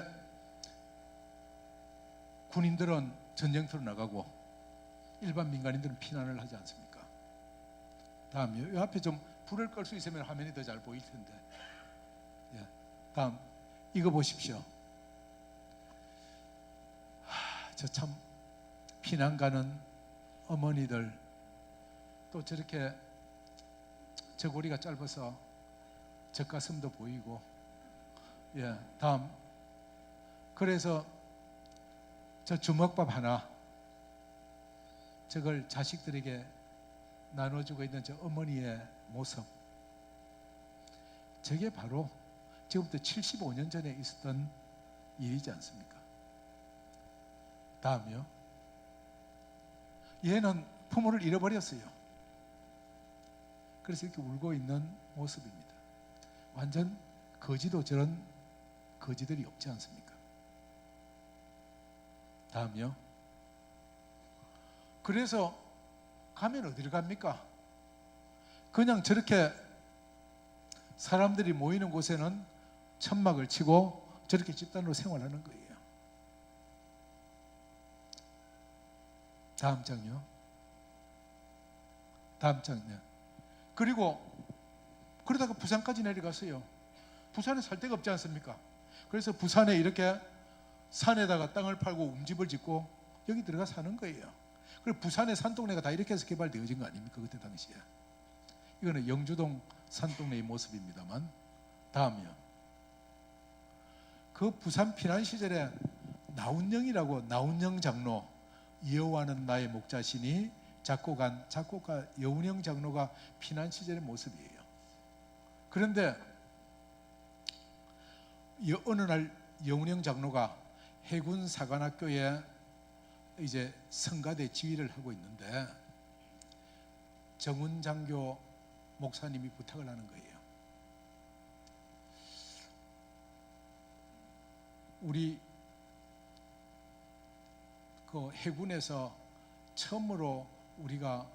군인들은 전쟁터로 나가고 일반 민간인들은 피난을 하지 않습니까? 다음이요. 이 앞에 좀 불을 끌 수 있으면 화면이 더 잘 보일 텐데. 예. 다음 이거 보십시오. 저 참 피난 가는 어머니들 또 저렇게 저고리가 짧아서 젖가슴도 보이고. 예. 다음. 그래서 저 주먹밥 하나 저걸 자식들에게 나눠주고 있는 저 어머니의 모습, 저게 바로 지금부터 75년 전에 있었던 일이지 않습니까? 다음이요. 얘는 부모를 잃어버렸어요. 그래서 이렇게 울고 있는 모습입니다. 완전 거지도 저런 거지들이 없지 않습니까? 다음이요. 그래서 가면 어디로 갑니까? 그냥 저렇게 사람들이 모이는 곳에는 천막을 치고 저렇게 집단으로 생활하는 거예요. 다음 장요. 다음 장요. 그리고 그러다가 부산까지 내려갔어요. 부산에 살 데가 없지 않습니까? 그래서 부산에 이렇게 산에다가 땅을 팔고 움집을 짓고 여기 들어가 사는 거예요. 그리고 부산의 산동네가 다 이렇게 해서 개발되어진 거 아닙니까? 그때 당시에. 이거는 영주동 산동네의 모습입니다만, 다음이요. 그 부산 피난 시절에 나운영이라고, 나운영 장로, 여호와는 나의 목자시니 작곡한 작곡가 여운영 장로가 피난 시절의 모습이에요. 그런데 어느 날 여운영 장로가 해군 사관학교에 이제 성가대 지휘를 하고 있는데 정훈 장교 목사님이 부탁을 하는 거예요. 우리 그 해군에서 처음으로 우리가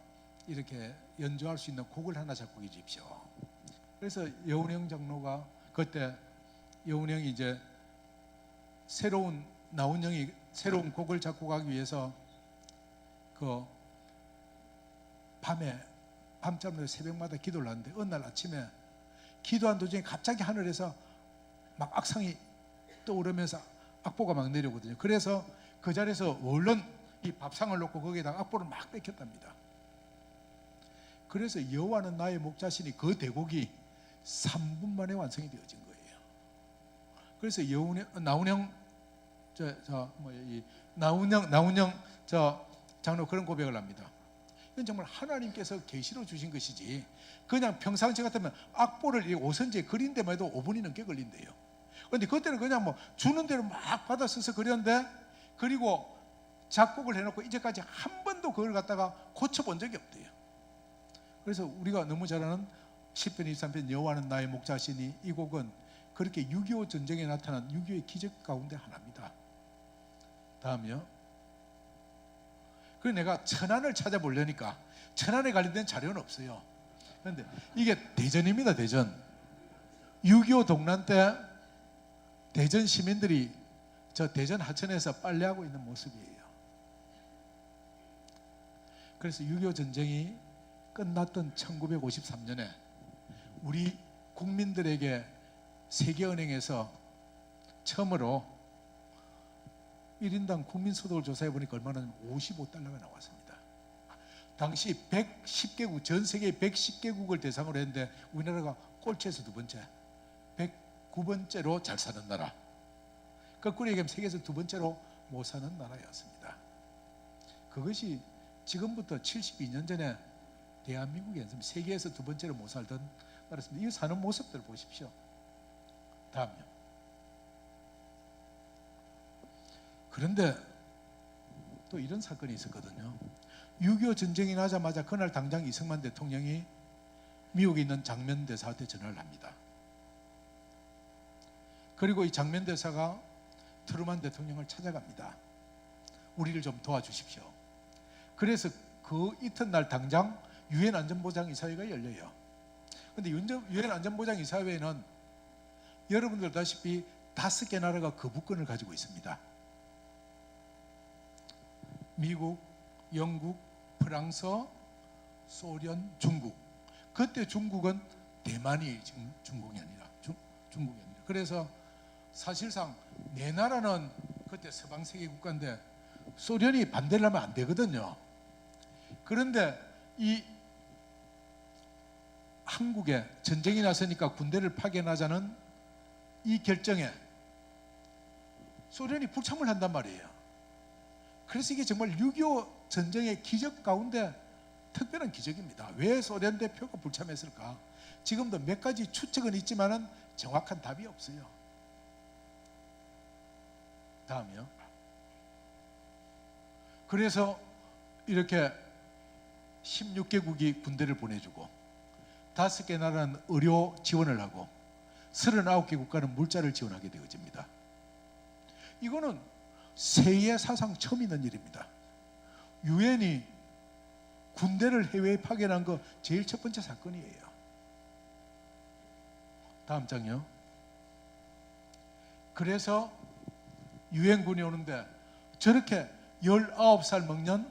이렇게 연주할 수 있는 곡을 하나 작곡해 주십시오. 그래서 여운영 장로가 그때 여운영이 이제 나운영이 새로운 곡을 작곡하기 위해서 그 밤잠으로 새벽마다 기도를 하는데 어느 날 아침에 기도한 도중에 갑자기 하늘에서 막 악상이 떠오르면서 악보가 막 내려오거든요. 그래서 그 자리에서 얼른 이 밥상을 놓고 거기에다가 악보를 막 뺏겼답니다. 그래서 여호와는 나의 목자시니 그 대곡이 3분 만에 완성이 되어진 거예요. 그래서 나운영 장로 그런 고백을 합니다. 이건 정말 하나님께서 계시로 주신 것이지 그냥 평상시 같으면 악보를 오선지에 그린 데만 해도 5분이 넘게 걸린대요. 그런데 그때는 그냥 뭐 주는 대로 막 받아 써서 그렸는데, 그리고 작곡을 해놓고 이제까지 한 번도 그걸 갖다가 고쳐본 적이 없대요. 그래서 우리가 너무 잘 아는 시편 23편 여호와는 나의 목자시니, 이 곡은 그렇게 6.25 전쟁에 나타난 6.25의 기적 가운데 하나입니다. 다음이요. 그래서 내가 천안을 찾아보려니까 천안에 관련된 자료는 없어요. 그런데 이게 대전입니다. 대전. 6.25 동란 때 대전 시민들이 저 대전 하천에서 빨래하고 있는 모습이에요. 그래서 6.25 전쟁이 끝났던 1953년에 우리 국민들에게 세계은행에서 처음으로 1인당 국민소득을 조사해 보니까 얼마나 55달러가 나왔습니다. 당시 110개국, 전 세계 110개국을 대상으로 했는데 우리나라가 꼴찌에서 두 번째, 109번째로 잘 사는 나라. 거꾸로 얘기하면 세계에서 두 번째로 못 사는 나라였습니다. 그것이 지금부터 72년 전에 대한민국이 세계에서 두 번째로 못 살던 나라였습니다. 이 사는 모습들 보십시오. 다음요. 그런데 또 이런 사건이 있었거든요. 6.25 전쟁이 나자마자 그날 당장 이승만 대통령이 미국에 있는 장면 대사한테 전화를 합니다. 그리고 이 장면 대사가 트루만 대통령을 찾아갑니다. 우리를 좀 도와주십시오. 그래서 그 이튿날 당장 유엔 안전보장이사회가 열려요. 그런데 유엔 안전보장이사회는 여러분들 아시다시피 5개 나라가 거부권을 가지고 있습니다. 미국, 영국, 프랑스, 소련, 중국. 그때 중국은 대만이 지금 중국이 아니라. 그래서 사실상 네 나라는 그때 서방 세계 국가인데 소련이 반대를 하면 안 되거든요. 그런데 이 한국에 전쟁이 났으니까 군대를 파견하자는 이 결정에 소련이 불참을 한단 말이에요. 그래서 이게 정말 6.25 전쟁의 기적 가운데 특별한 기적입니다. 왜 소련 대표가 불참했을까? 지금도 몇 가지 추측은 있지만은 정확한 답이 없어요. 다음이요. 그래서 이렇게 16개국이 군대를 보내주고 5개 나라는 의료 지원을 하고 39개 국가는 물자를 지원하게 되어집니다. 이거는 세계 사상 처음 있는 일입니다. 유엔이 군대를 해외에 파견한 거 제일 첫 번째 사건이에요. 다음 장이요. 그래서 유엔군이 오는데 저렇게 19살 먹는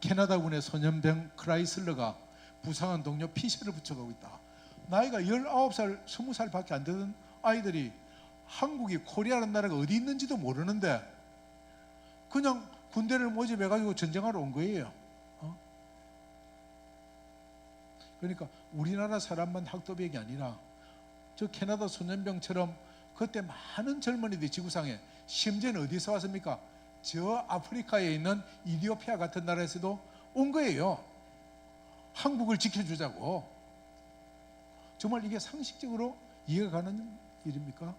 캐나다군의 소년병 크라이슬러가 부상한 동료 피셔를 붙여가고 있다. 나이가 19살, 20살밖에 안 되던 아이들이 한국이 코리아라는 나라가 어디 있는지도 모르는데 그냥 군대를 모집해가지고 전쟁하러 온 거예요. 그러니까 우리나라 사람만 학도백이 아니라 저 캐나다 소년병처럼 그때 많은 젊은이들이 지구상에, 심지어는 어디서 왔습니까? 저 아프리카에 있는 이디오피아 같은 나라에서도 온 거예요. 한국을 지켜주자고. 정말 이게 상식적으로 이해가 가는 일입니까?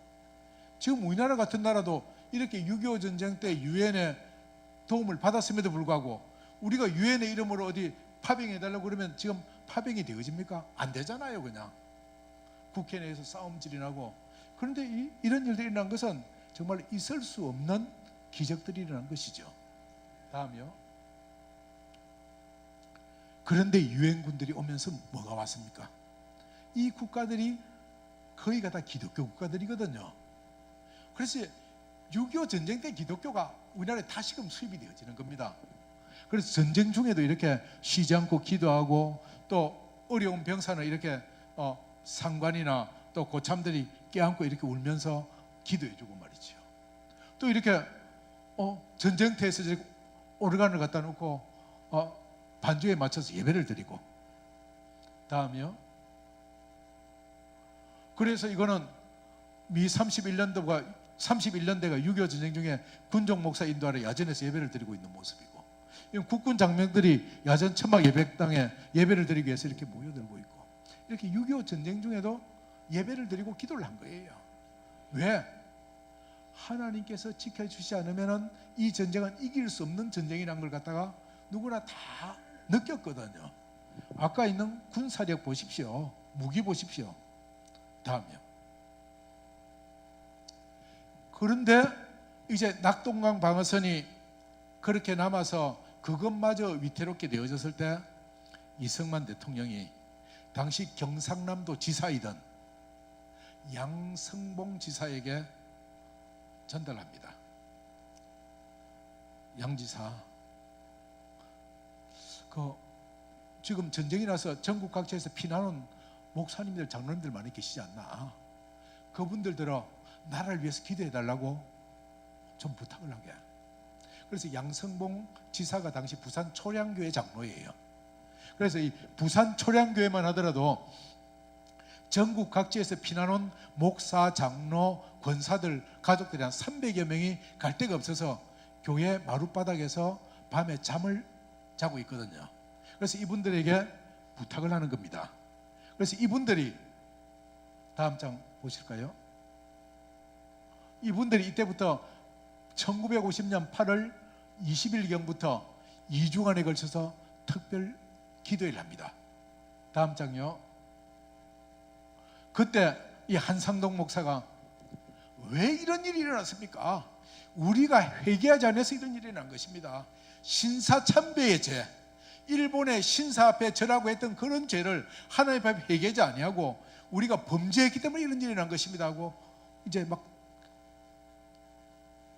지금 우리나라 같은 나라도 이렇게 6.25 전쟁 때 유엔의 도움을 받았음에도 불구하고 우리가 유엔의 이름으로 어디 파병해달라고 그러면 지금 파병이 되어집니까? 안 되잖아요. 그냥 국회 내에서 싸움질이 나고. 그런데 이런 일들이 일어난 것은 정말 있을 수 없는 기적들이 일어난 것이죠. 다음이요. 그런데 유엔군들이 오면서 뭐가 왔습니까? 이 국가들이 거의가 다 기독교 국가들이거든요. 그래서 6.25 전쟁 때 기독교가 우리나라에 다시금 수입이 되어지는 겁니다. 그래서 전쟁 중에도 이렇게 쉬지 않고 기도하고, 또 어려운 병사는 이렇게 상관이나 또 고참들이 껴안고 이렇게 울면서 기도해주고 말이죠. 또 이렇게 전쟁터에서 오르간을 갖다 놓고 반주에 맞춰서 예배를 드리고. 다음이요. 그래서 이거는 미 31년대가 6.25 전쟁 중에 군종 목사 인도하러 야전에서 예배를 드리고 있는 모습이고, 이건 국군 장병들이 야전 천막 예배당에 예배를 드리기 위해서 이렇게 모여들고 있고, 이렇게 6.25 전쟁 중에도 예배를 드리고 기도를 한 거예요. 왜? 하나님께서 지켜주시지 않으면 이 전쟁은 이길 수 없는 전쟁이라는 걸 갖다가 누구나 다 느꼈거든요. 아까 있는 군사력 보십시오. 무기 보십시오. 다음이요. 그런데 이제 낙동강 방어선이 그렇게 남아서 그것마저 위태롭게 되어졌을 때 이승만 대통령이 당시 경상남도 지사이던 양성봉 지사에게 전달합니다. 양 지사, 지금 전쟁이 나서 전국 각지에서 피난온 목사님들, 장로님들 많이 계시지 않나? 그분들들어 나라를 위해서 기도해달라고 좀 부탁을 하게. 그래서 양성봉 지사가 당시 부산 초량교회 장로예요. 그래서 이 부산 초량교회만 하더라도 전국 각지에서 피난온 목사, 장로, 권사들, 가족들이 한 300여 명이 갈 데가 없어서 교회 마룻바닥에서 밤에 잠을 자고 있거든요. 그래서 이분들에게 부탁을 하는 겁니다. 그래서 이분들이, 다음 장 보실까요? 이분들이 이때부터 1950년 8월 20일경부터 2주간에 걸쳐서 특별 기도회를 합니다. 다음 장요. 그때 이 한상동 목사가 왜 이런 일이 일어났습니까? 우리가 회개하지 않아서 이런 일이 일어난 것입니다. 신사참배의 죄, 일본의 신사 앞에 절하고 했던 그런 죄를 하나님 앞에 회개하지 아니하고 우리가 범죄했기 때문에 이런 일이 일어난 것입니다 하고 이제 막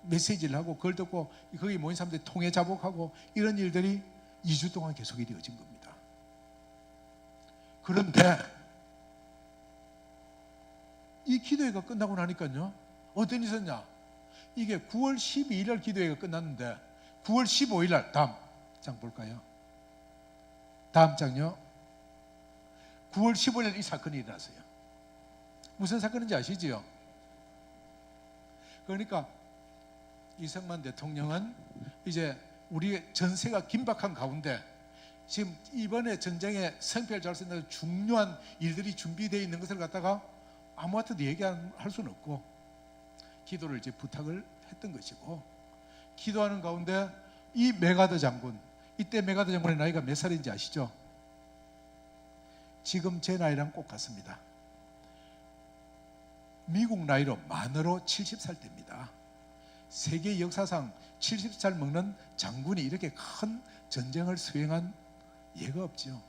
메시지를 하고, 그걸 듣고 거기 모인 사람들이 통해 자복하고 이런 일들이 2주 동안 계속 이루어진 겁니다. 그런데 이 기도회가 끝나고 나니까요, 어떤 일이 있었냐? 이게 9월 12일 날 기도회가 끝났는데 9월 15일 날, 다음 장 볼까요? 다음 장요. 9월 15일 날 이 사건이 일어났어요. 무슨 사건인지 아시지요? 그러니까 이승만 대통령은 이제 우리 전세가 긴박한 가운데 지금 이번에 전쟁에 성패를 잘 쓴다는 중요한 일들이 준비되어 있는 것을 갖다가 아무한테도 얘기할 수는 없고 기도를 이제 부탁을 했던 것이고, 기도하는 가운데 이 메가더 장군, 이때 메가더 장군의 나이가 몇 살인지 아시죠? 지금 제 나이랑 꼭 같습니다. 미국 나이로 만으로 70살 때입니다. 세계 역사상 70살 먹는 장군이 이렇게 큰 전쟁을 수행한 예가 없죠.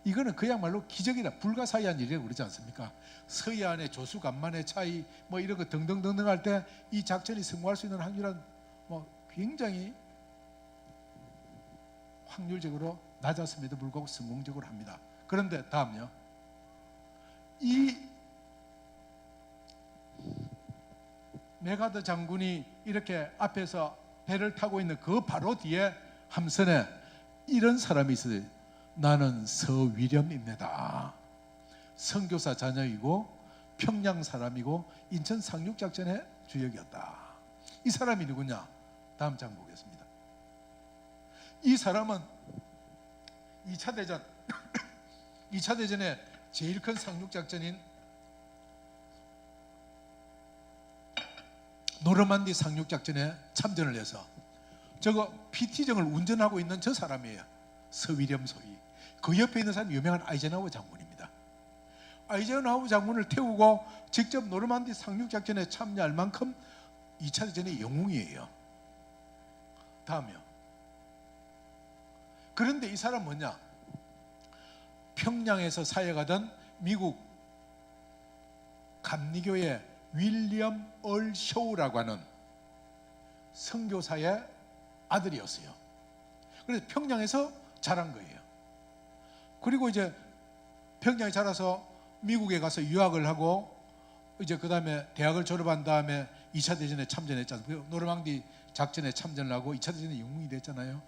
이거는 그야말로 기적이라 불가사의한 일이라고 그러지 않습니까? 서해안의 조수간만의 차이 뭐 이런 거 등등등등 할 때 이 작전이 성공할 수 있는 확률은 굉장히 확률적으로 낮았음에도 불구하고 성공적으로 합니다. 그런데 다음요. 이 메가더 장군이 이렇게 앞에서 배를 타고 있는 그 바로 뒤에 함선에 이런 사람이 있어요. 나는 서위렴입니다. 선교사 자녀이고 평양 사람이고 인천 상륙작전의 주역이었다. 이 사람이 누구냐? 다음 장 보겠습니다. 이 사람은 2차 대전 2차 대전의 제일 큰 상륙작전인 노르만디 상륙작전에 참전을 해서 저거 PT정을 운전하고 있는 저 사람이에요. 서위렴 소위. 그 옆에 있는 사람이 유명한 아이젠하워 장군입니다. 아이젠하워 장군을 태우고 직접 노르만디 상륙작전에 참여할 만큼 2차 대전의 영웅이에요. 다음이요. 그런데 이 사람 뭐냐? 평양에서 사역하던 미국 감리교의 윌리엄 얼 쇼우라고 하는 선교사의 아들이었어요. 그래서 평양에서 자란 거예요. 그리고 이제 평양에 자라서 미국에 가서 유학을 하고 이제 그 다음에 대학을 졸업한 다음에 2차 대전에 참전했잖아요. 노르망디 작전에 참전을 하고 2차 대전에 영웅이 됐잖아요.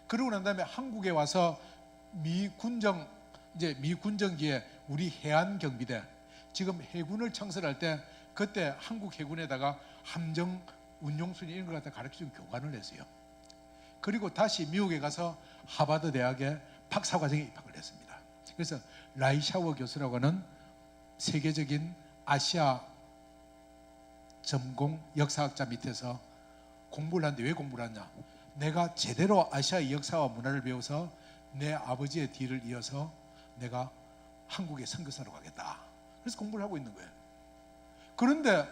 그러고 난 다음에 한국에 와서 미 군정기에 우리 해안경비대, 지금 해군을 창설할 때 그때 한국 해군에다가 함정 운용순위 이런 걸 갖다 가르쳐준 교관을 했어요. 그리고 다시 미국에 가서 하버드 대학의 박사과정에 입학을 했습니다. 그래서 라이샤워 교수라고 하는 세계적인 아시아 전공 역사학자 밑에서 공부를 하는데, 왜 공부를 하냐? 내가 제대로 아시아의 역사와 문화를 배워서 내 아버지의 뒤를 이어서 내가 한국의 선교사로 가겠다. 그래서 공부를 하고 있는 거예요. 그런데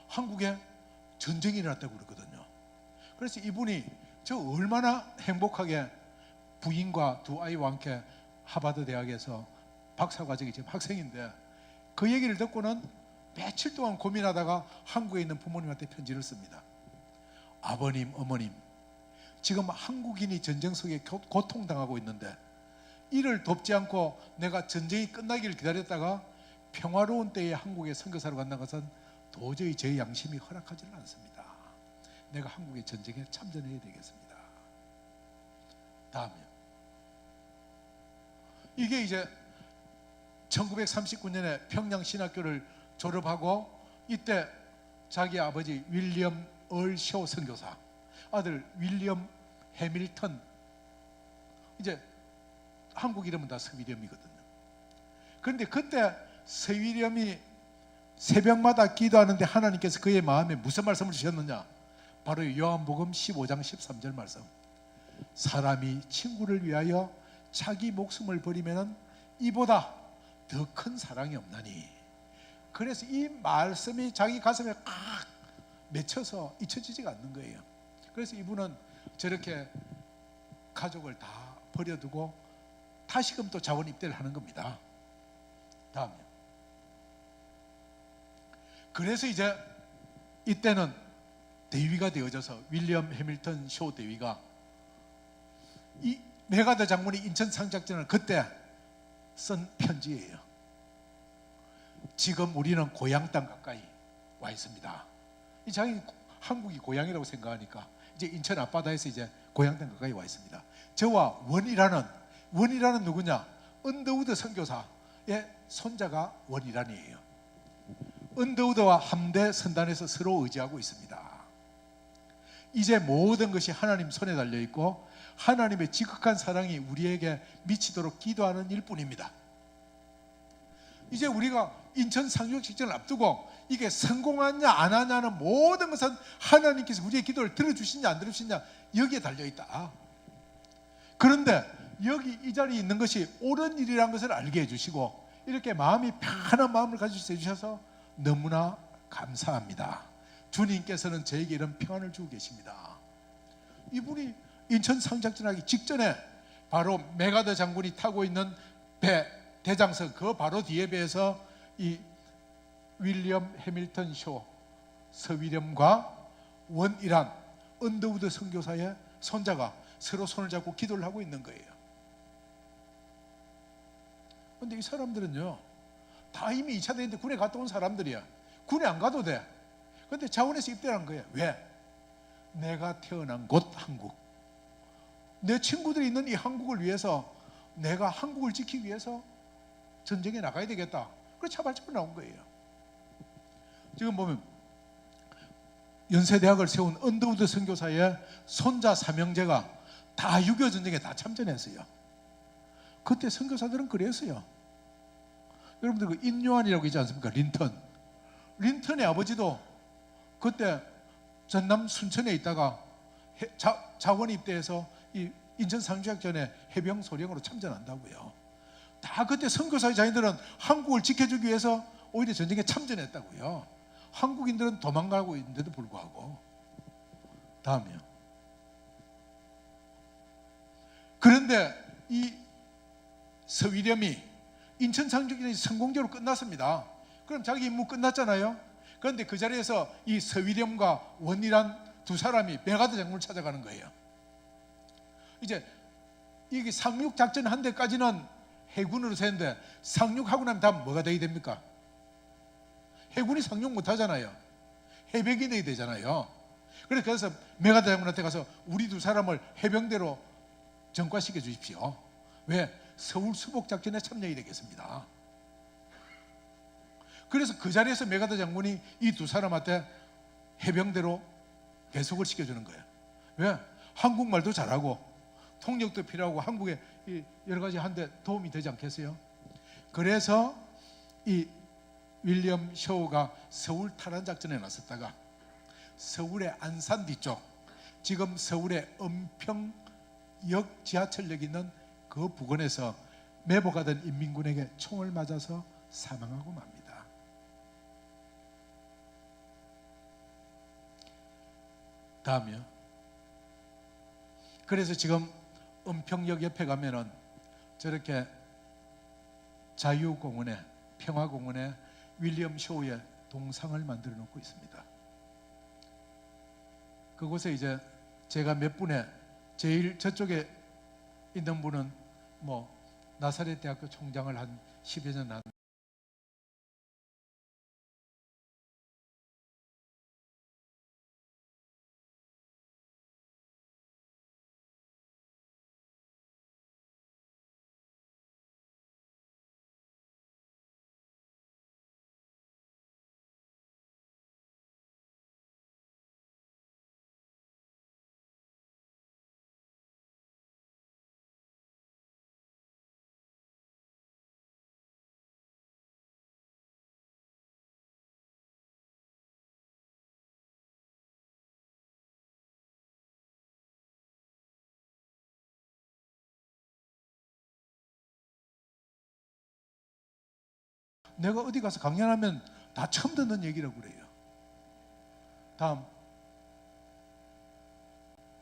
한국에 전쟁이 일어났다고 그러거든요. 그래서 이분이 저 얼마나 행복하게 부인과 두 아이와 함께 하버드 대학에서 박사과정에 지금 학생인데, 그 얘기를 듣고는 며칠 동안 고민하다가 한국에 있는 부모님한테 편지를 씁니다. 아버님, 어머님, 지금 한국인이 전쟁 속에 고통당하고 있는데 이를 돕지 않고 내가 전쟁이 끝나기를 기다렸다가 평화로운 때에 한국에 선교사로 간다는 것은 도저히 제 양심이 허락하지는 않습니다. 내가 한국의 전쟁에 참전해야 되겠습니다. 다음이요. 이게 이제 1939년에 평양신학교를 졸업하고 이때 자기 아버지 윌리엄 얼 쇼 선교사, 아들 윌리엄 해밀턴, 이제 한국 이름은 다 서위렴이거든요. 그런데 그때 서위렴이 새벽마다 기도하는데 하나님께서 그의 마음에 무슨 말씀을 주셨느냐? 바로 요한복음 15장 13절 말씀. 사람이 친구를 위하여 자기 목숨을 버리면 이보다 더 큰 사랑이 없나니. 그래서 이 말씀이 자기 가슴에 꽉 맺혀서 잊혀지지가 않는 거예요. 그래서 이분은 저렇게 가족을 다 버려두고 다시금 또 자원 입대를 하는 겁니다. 다음이요. 그래서 이제 이때는 대위가 되어져서 윌리엄 해밀턴 쇼 대위가 이 메가더 장군이 인천 상작전을 그때 쓴 편지예요. 지금 우리는 고향 땅 가까이 와 있습니다. 이 자기 한국이 고향이라고 생각하니까 이제 인천 앞바다에서 이제 고향 땅 가까이 와 있습니다. 저와 원이라는 누구냐? 언더우드 선교사의 손자가 원이란이에요. 언더우드와 함대 선단에서 서로 의지하고 있습니다. 이제 모든 것이 하나님 손에 달려 있고 하나님의 지극한 사랑이 우리에게 미치도록 기도하는 일뿐입니다. 이제 우리가 인천 상륙작전을 앞두고 이게 성공하냐 안 하냐는 모든 것은 하나님께서 우리의 기도를 들어주시냐 안 들어주시냐 여기에 달려있다. 그런데 여기 이 자리에 있는 것이 옳은 일이라는 것을 알게 해주시고 이렇게 마음이 편한 마음을 가질 수 있으셔서 너무나 감사합니다. 주님께서는 저에게 이런 평안을 주고 계십니다. 이분이 인천 상작전하기 직전에 바로 메가더 장군이 타고 있는 배 대장석 그 바로 뒤에 배에서 이 윌리엄 해밀턴 쇼 서위렴과 원이란 언더우드 선교사의 손자가 서로 손을 잡고 기도를 하고 있는 거예요. 그런데 이 사람들은요 다 이미 2차 대전 때 군에 갔다 온 사람들이야. 군에 안 가도 돼. 그런데 자원에서 입대한 거예요. 왜? 내가 태어난 곳 한국, 내 친구들이 있는 이 한국을 위해서 내가 한국을 지키기 위해서 전쟁에 나가야 되겠다. 그래서 차발적으로 나온 거예요. 지금 보면 연세대학을 세운 언더우드 선교사의 손자 삼형제가 다 6.25 전쟁에 다 참전했어요. 그때 선교사들은 그랬어요. 여러분들 그 인요한이라고 있지 않습니까? 린턴의 아버지도 그때 전남 순천에 있다가 자원 입대해서 이 인천 상륙작전에 해병 소령으로 참전한다고요. 다 그때 선교사의 자녀들은 한국을 지켜주기 위해서 오히려 전쟁에 참전했다고요. 한국인들은 도망가고 있는데도 불구하고. 다음이요. 그런데 이 서위렴이 인천 상륙작전이 성공적으로 끝났습니다. 그럼 자기 임무 끝났잖아요. 그런데 그 자리에서 이 서위렴과 원이란 두 사람이 메가드 장군을 찾아가는 거예요. 이제 이게 상륙작전 한 데까지는 해군으로 세는데 상륙하고 나면 다음 뭐가 돼야 됩니까? 해군이 상륙 못 하잖아요. 해병이 돼야 되잖아요. 그래서 메가드 장군한테 가서 우리 두 사람을 해병대로 전과시켜 주십시오. 왜? 서울 수복작전에 참여해야 되겠습니다. 그래서 그 자리에서 메가드 장군이 이 두 사람한테 해병대로 배속을 시켜주는 거예요. 왜? 한국말도 잘하고 통역도 필요하고 한국에 여러 가지 한데 도움이 되지 않겠어요? 그래서 이 윌리엄 쇼우가 서울 탈환 작전에 나섰다가 서울의 안산 뒤쪽, 지금 서울의 은평역 지하철역 있는 그 부근에서 매복하던 인민군에게 총을 맞아서 사망하고 맙니다. 다음이요. 그래서 지금 은평역 옆에 가면은 저렇게 자유공원에, 평화공원에 윌리엄 쇼우의 동상을 만들어 놓고 있습니다. 그곳에 이제 제가 몇 분의 제일 저쪽에 있는 분은 뭐 나사렛 대학교 총장을 한 10여 년 한 내가 어디 가서 강연하면 다 처음 듣는 얘기라고 그래요.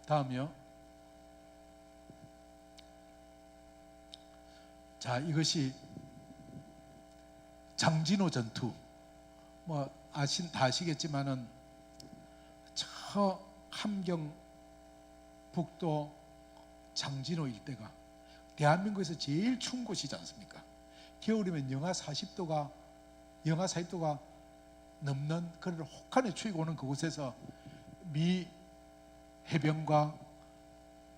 다음이요. 자, 이것이 장진호 전투. 뭐 다 아시겠지만은 저 함경 북도 장진호 일대가 대한민국에서 제일 추운 곳이지 않습니까? 겨울이면 영하 40도가 넘는 그런 혹한의 추위가 오는 그곳에서 미 해병과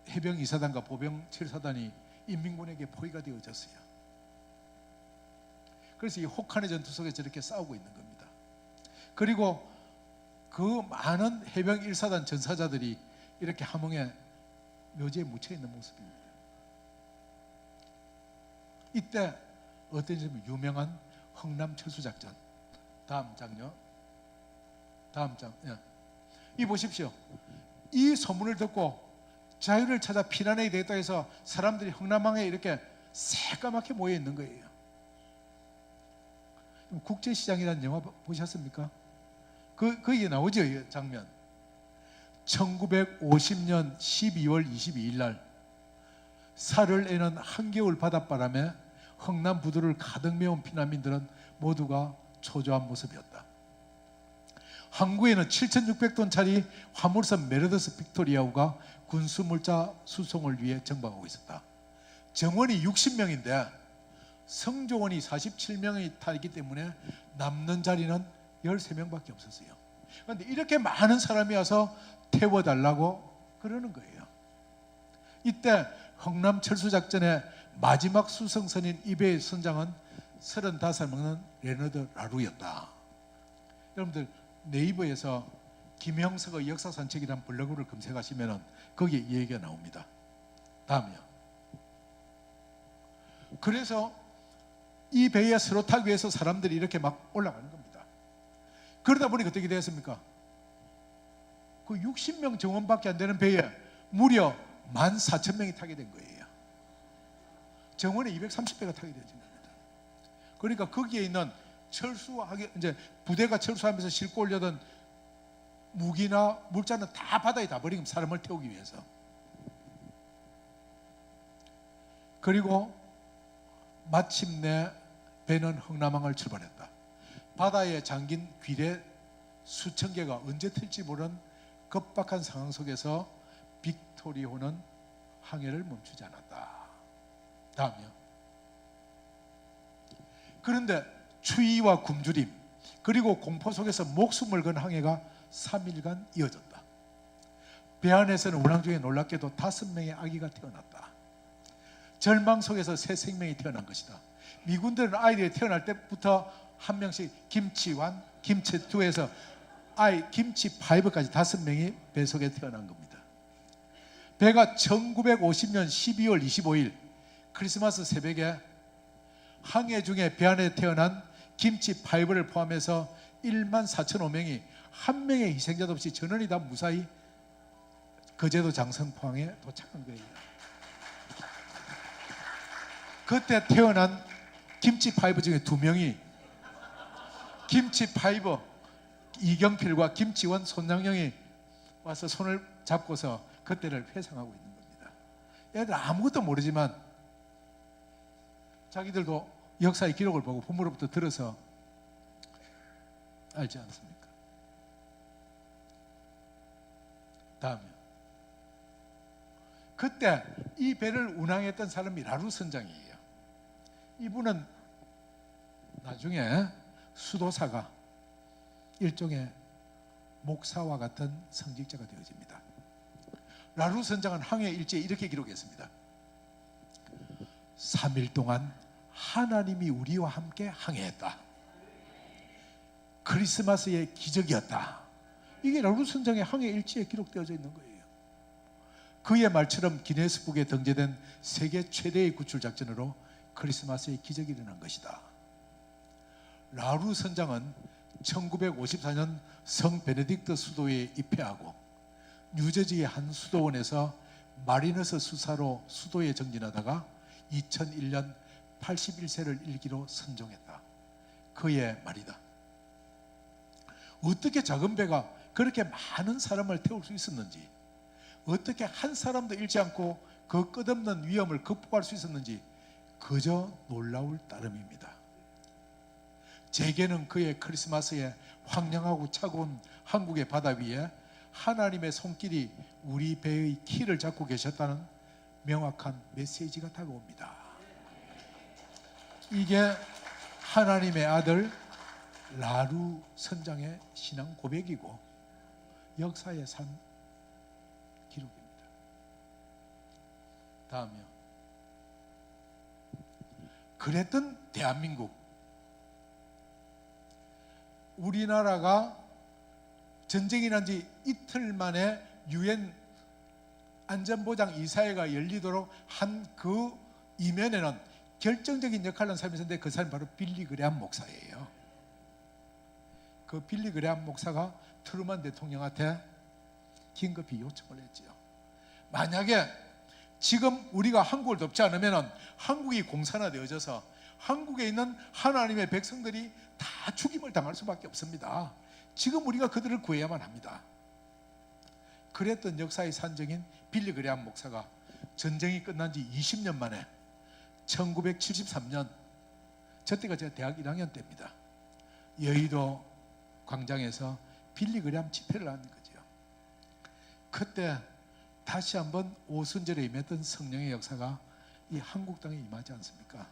해병 2사단과 보병 7사단이 인민군에게 포위가 되어졌어요. 그래서 이 혹한의 전투 속에 저렇게 싸우고 있는 겁니다. 그리고 그 많은 해병 1사단 전사자들이 이렇게 함흥에 묘지에 묻혀 있는 모습입니다. 이때 어떤 점이 유명한 흥남 철수작전. 다음 장요. 예. 이 보십시오. 이 소문을 듣고 자유를 찾아 피난해야 되겠다 해서 사람들이 흥남항에 이렇게 새까맣게 모여 있는 거예요. 국제시장이라는 영화 보셨습니까? 거기에 나오죠, 이 장면. 1950년 12월 22일 날 살을 내는 한겨울 바닷바람에 흥남 부두를 가득 메운 피난민들은 모두가 초조한 모습이었다. 항구에는 7,600톤짜리 화물선 메르더스 빅토리아호가 군수물자 수송을 위해 정박하고 있었다. 정원이 60명인데 성조원이 47명이 타있기 때문에 남는 자리는 13명밖에 없었어요. 그런데 이렇게 많은 사람이 와서 태워달라고 그러는 거예요. 이때 흥남 철수작전의 마지막 수성선인 이 배의 선장은 35살 먹는 레너드 라루였다. 여러분들 네이버에서 김형석의 역사산책이라는 블로그를 검색하시면 거기에 이 얘기가 나옵니다. 다음이요. 그래서 이 배에 서로 타기 위해서 사람들이 이렇게 막 올라가는 겁니다. 그러다 보니까 어떻게 되었습니까? 그 60명 정원밖에 안 되는 배에 무려 14,000명이 타게 된 거예요. 정원에 230배가 타게 되어진 겁니다. 그러니까 거기에 있는 철수하게 이제 부대가 철수하면서 싣고 올려던 무기나 물자는 다 바다에 다 버리고 사람을 태우기 위해서. 그리고 마침내 배는 흥남항을 출발했다. 바다에 잠긴 귀래 수천 개가 언제 튈지 모르는 급박한 상황 속에서 빅토리호는 항해를 멈추지 않았다. 다음이요. 그런데 추위와 굶주림 그리고 공포 속에서 목숨을 건 항해가 3일간 이어졌다. 배 안에서는 운항 중에 놀랍게도 5명의 아기가 태어났다. 절망 속에서 새 생명이 태어난 것이다. 미군들은 아이들이 태어날 때부터 한 명씩 김치완, 김치2에서 아이 김치5까지 5명이 배 속에 태어난 겁니다. 배가 1950년 12월 25일 크리스마스 새벽에 항해 중에 배 안에 태어난 김치5를 포함해서 14,005명이 한 명의 희생자도 없이 전원이 다 무사히 거제도 장성포항에 도착한 거예요. 그때 태어난 김치5 중에 2명이 김치5 이경필과 김치원 손장영이 와서 손을 잡고서 그때를 회상하고 있는 겁니다. 얘들 아무것도 모르지만 자기들도 역사의 기록을 보고 부모로부터 들어서 알지 않습니까? 다음이요. 그때 이 배를 운항했던 사람이 라루 선장이에요. 이분은 나중에 수도사가 일종의 목사와 같은 성직자가 되어집니다. 라루 선장은 항해 일지에 이렇게 기록했습니다. 3일 동안 하나님이 우리와 함께 항해했다. 크리스마스의 기적이었다. 이게 라루 선장의 항해 일지에 기록되어져 있는 거예요. 그의 말처럼 기네스북에 등재된 세계 최대의 구출 작전으로 크리스마스의 기적이 일어난 것이다. 라루 선장은 1954년 성 베네딕트 수도에 입회하고 뉴저지의 한 수도원에서 마리너스 수사로 수도에 정진하다가 2001년 81세를 일기로 선종했다. 그의 말이다. 어떻게 작은 배가 그렇게 많은 사람을 태울 수 있었는지, 어떻게 한 사람도 잃지 않고 그 끝없는 위험을 극복할 수 있었는지 그저 놀라울 따름입니다. 제게는 그의 크리스마스에 황량하고 차가운 한국의 바다 위에 하나님의 손길이 우리 배의 키를 잡고 계셨다는 명확한 메시지가 다가옵니다. 이게 하나님의 아들 라루 선장의 신앙 고백이고 역사의 산 기록입니다. 다음이요. 그랬던 대한민국, 우리나라가 전쟁이 난 지 이틀 만에 유엔 안전보장 이사회가 열리도록 한 그 이면에는 결정적인 역할을 한 사람이 있었는데 그 사람이 바로 빌리 그레함 목사예요. 그 빌리 그레함 목사가 트루먼 대통령한테 긴급히 요청을 했지요. 만약에 지금 우리가 한국을 돕지 않으면 한국이 공산화되어져서 한국에 있는 하나님의 백성들이 다 죽임을 당할 수밖에 없습니다. 지금 우리가 그들을 구해야만 합니다. 그랬던 역사의 산정인 빌리 그레함 목사가 전쟁이 끝난 지 20년 만에 1973년, 저때가 제가 대학 1학년 때입니다. 여의도 광장에서 빌리 그레함 집회를 하는 거죠. 그때 다시 한번 오순절에 임했던 성령의 역사가 이 한국 땅에 임하지 않습니까?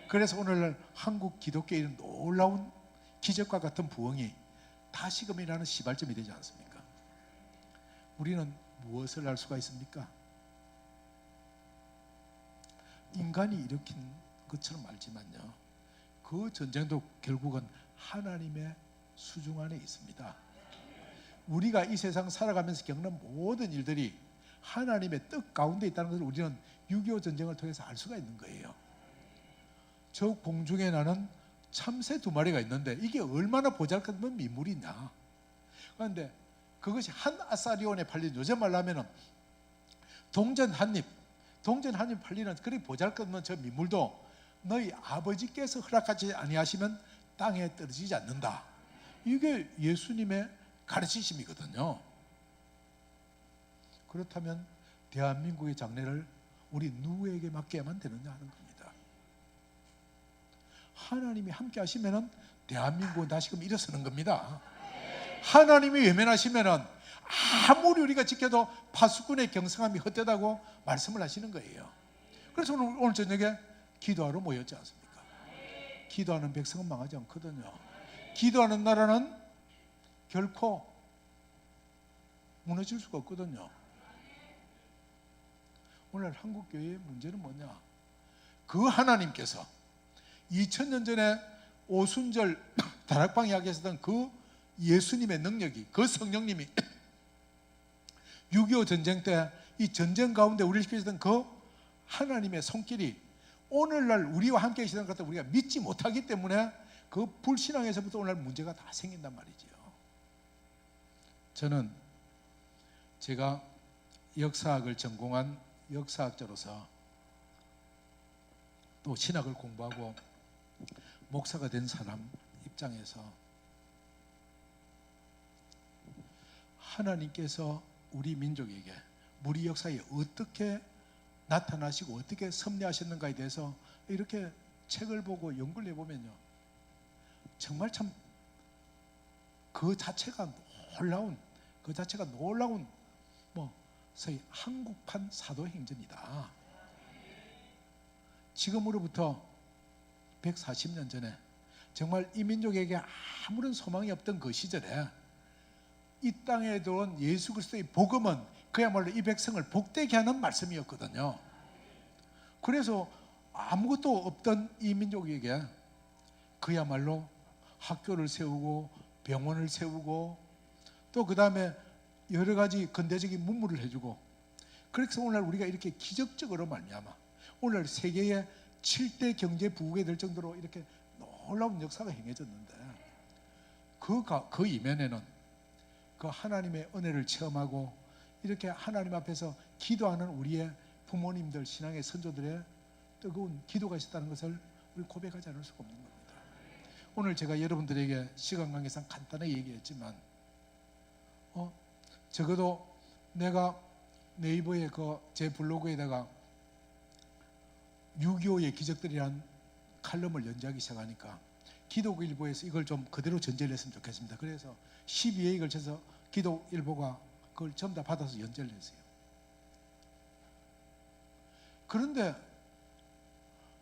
그래서 오늘날 한국 기독교의 놀라운 기적과 같은 부흥이 다시금 일어나는 시발점이 되지 않습니까? 우리는 무엇을 할 수가 있습니까? 인간이 일으킨 것처럼 알지만요, 그 전쟁도 결국은 하나님의 수중 안에 있습니다. 우리가 이 세상 살아가면서 겪는 모든 일들이 하나님의 뜻 가운데 있다는 것을 우리는 6.25 전쟁을 통해서 알 수가 있는 거예요. 저 공중에 나는 참새 2마리가 있는데 이게 얼마나 보잘것없는 민물이냐. 그런데 그것이 한 아사리온에 팔린, 요즘 말로 하면은 동전 한 입 팔리는 그리 보잘것없는 저 민물도 너희 아버지께서 허락하지 아니하시면 땅에 떨어지지 않는다. 이게 예수님의 가르치심이거든요. 그렇다면 대한민국의 장래를 우리 누구에게 맡겨야만 되느냐 하는 겁니다. 하나님이 함께 하시면은 대한민국은 다시금 일어서는 겁니다. 하나님이 외면하시면은 아무리 우리가 지켜도 파수꾼의 경성함이 헛되다고 말씀을 하시는 거예요. 그래서 오늘 저녁에 기도하러 모였지 않습니까? 기도하는 백성은 망하지 않거든요. 기도하는 나라는 결코 무너질 수가 없거든요. 오늘 한국교회의 문제는 뭐냐? 그 하나님께서 2000년 전에 오순절 다락방 이야기했었던 그 예수님의 능력이, 그 성령님이 6.25 전쟁 때 이 전쟁 가운데 우리를 지키셨던 그 하나님의 손길이 오늘날 우리와 함께 계시는 것 같아 우리가 믿지 못하기 때문에 그 불신앙에서부터 오늘날 문제가 다 생긴단 말이지요. 저는 제가 역사학을 전공한 역사학자로서 또 신학을 공부하고 목사가 된 사람 입장에서 하나님께서 우리 민족에게 우리 역사에 어떻게 나타나시고 어떻게 섭리하셨는가에 대해서 이렇게 책을 보고 연구를 해보면요, 정말 참 그 자체가 놀라운 소위 한국판 사도행전이다. 지금으로부터 140년 전에 정말 이 민족에게 아무런 소망이 없던 그 시절에 이 땅에 들어온 예수 그리스도의 복음은 그야말로 이 백성을 복되게 하는 말씀이었거든요. 그래서 아무것도 없던 이 민족에게 그야말로 학교를 세우고 병원을 세우고 또 그 다음에 여러 가지 근대적인 문물을 해주고, 그래서 오늘날 우리가 이렇게 기적적으로 말미암아 오늘 세계의 7대 경제 부국이 될 정도로 이렇게 놀라운 역사가 행해졌는데, 그 이면에는 그 하나님의 은혜를 체험하고 이렇게 하나님 앞에서 기도하는 우리의 부모님들, 신앙의 선조들의 뜨거운 기도가 있었다는 것을 우리 고백하지 않을 수가 없는 겁니다. 오늘 제가 여러분들에게 시간 관계상 간단하게 얘기했지만 적어도 내가 네이버에 제 블로그에다가 6.25의 기적들이란 칼럼을 연재하기 시작하니까 기독일보에서 이걸 좀 그대로 전제를 했으면 좋겠습니다. 그래서 12회에 걸쳐서 기독일보가 그걸 전부 다 받아서 연재를 했어요. 그런데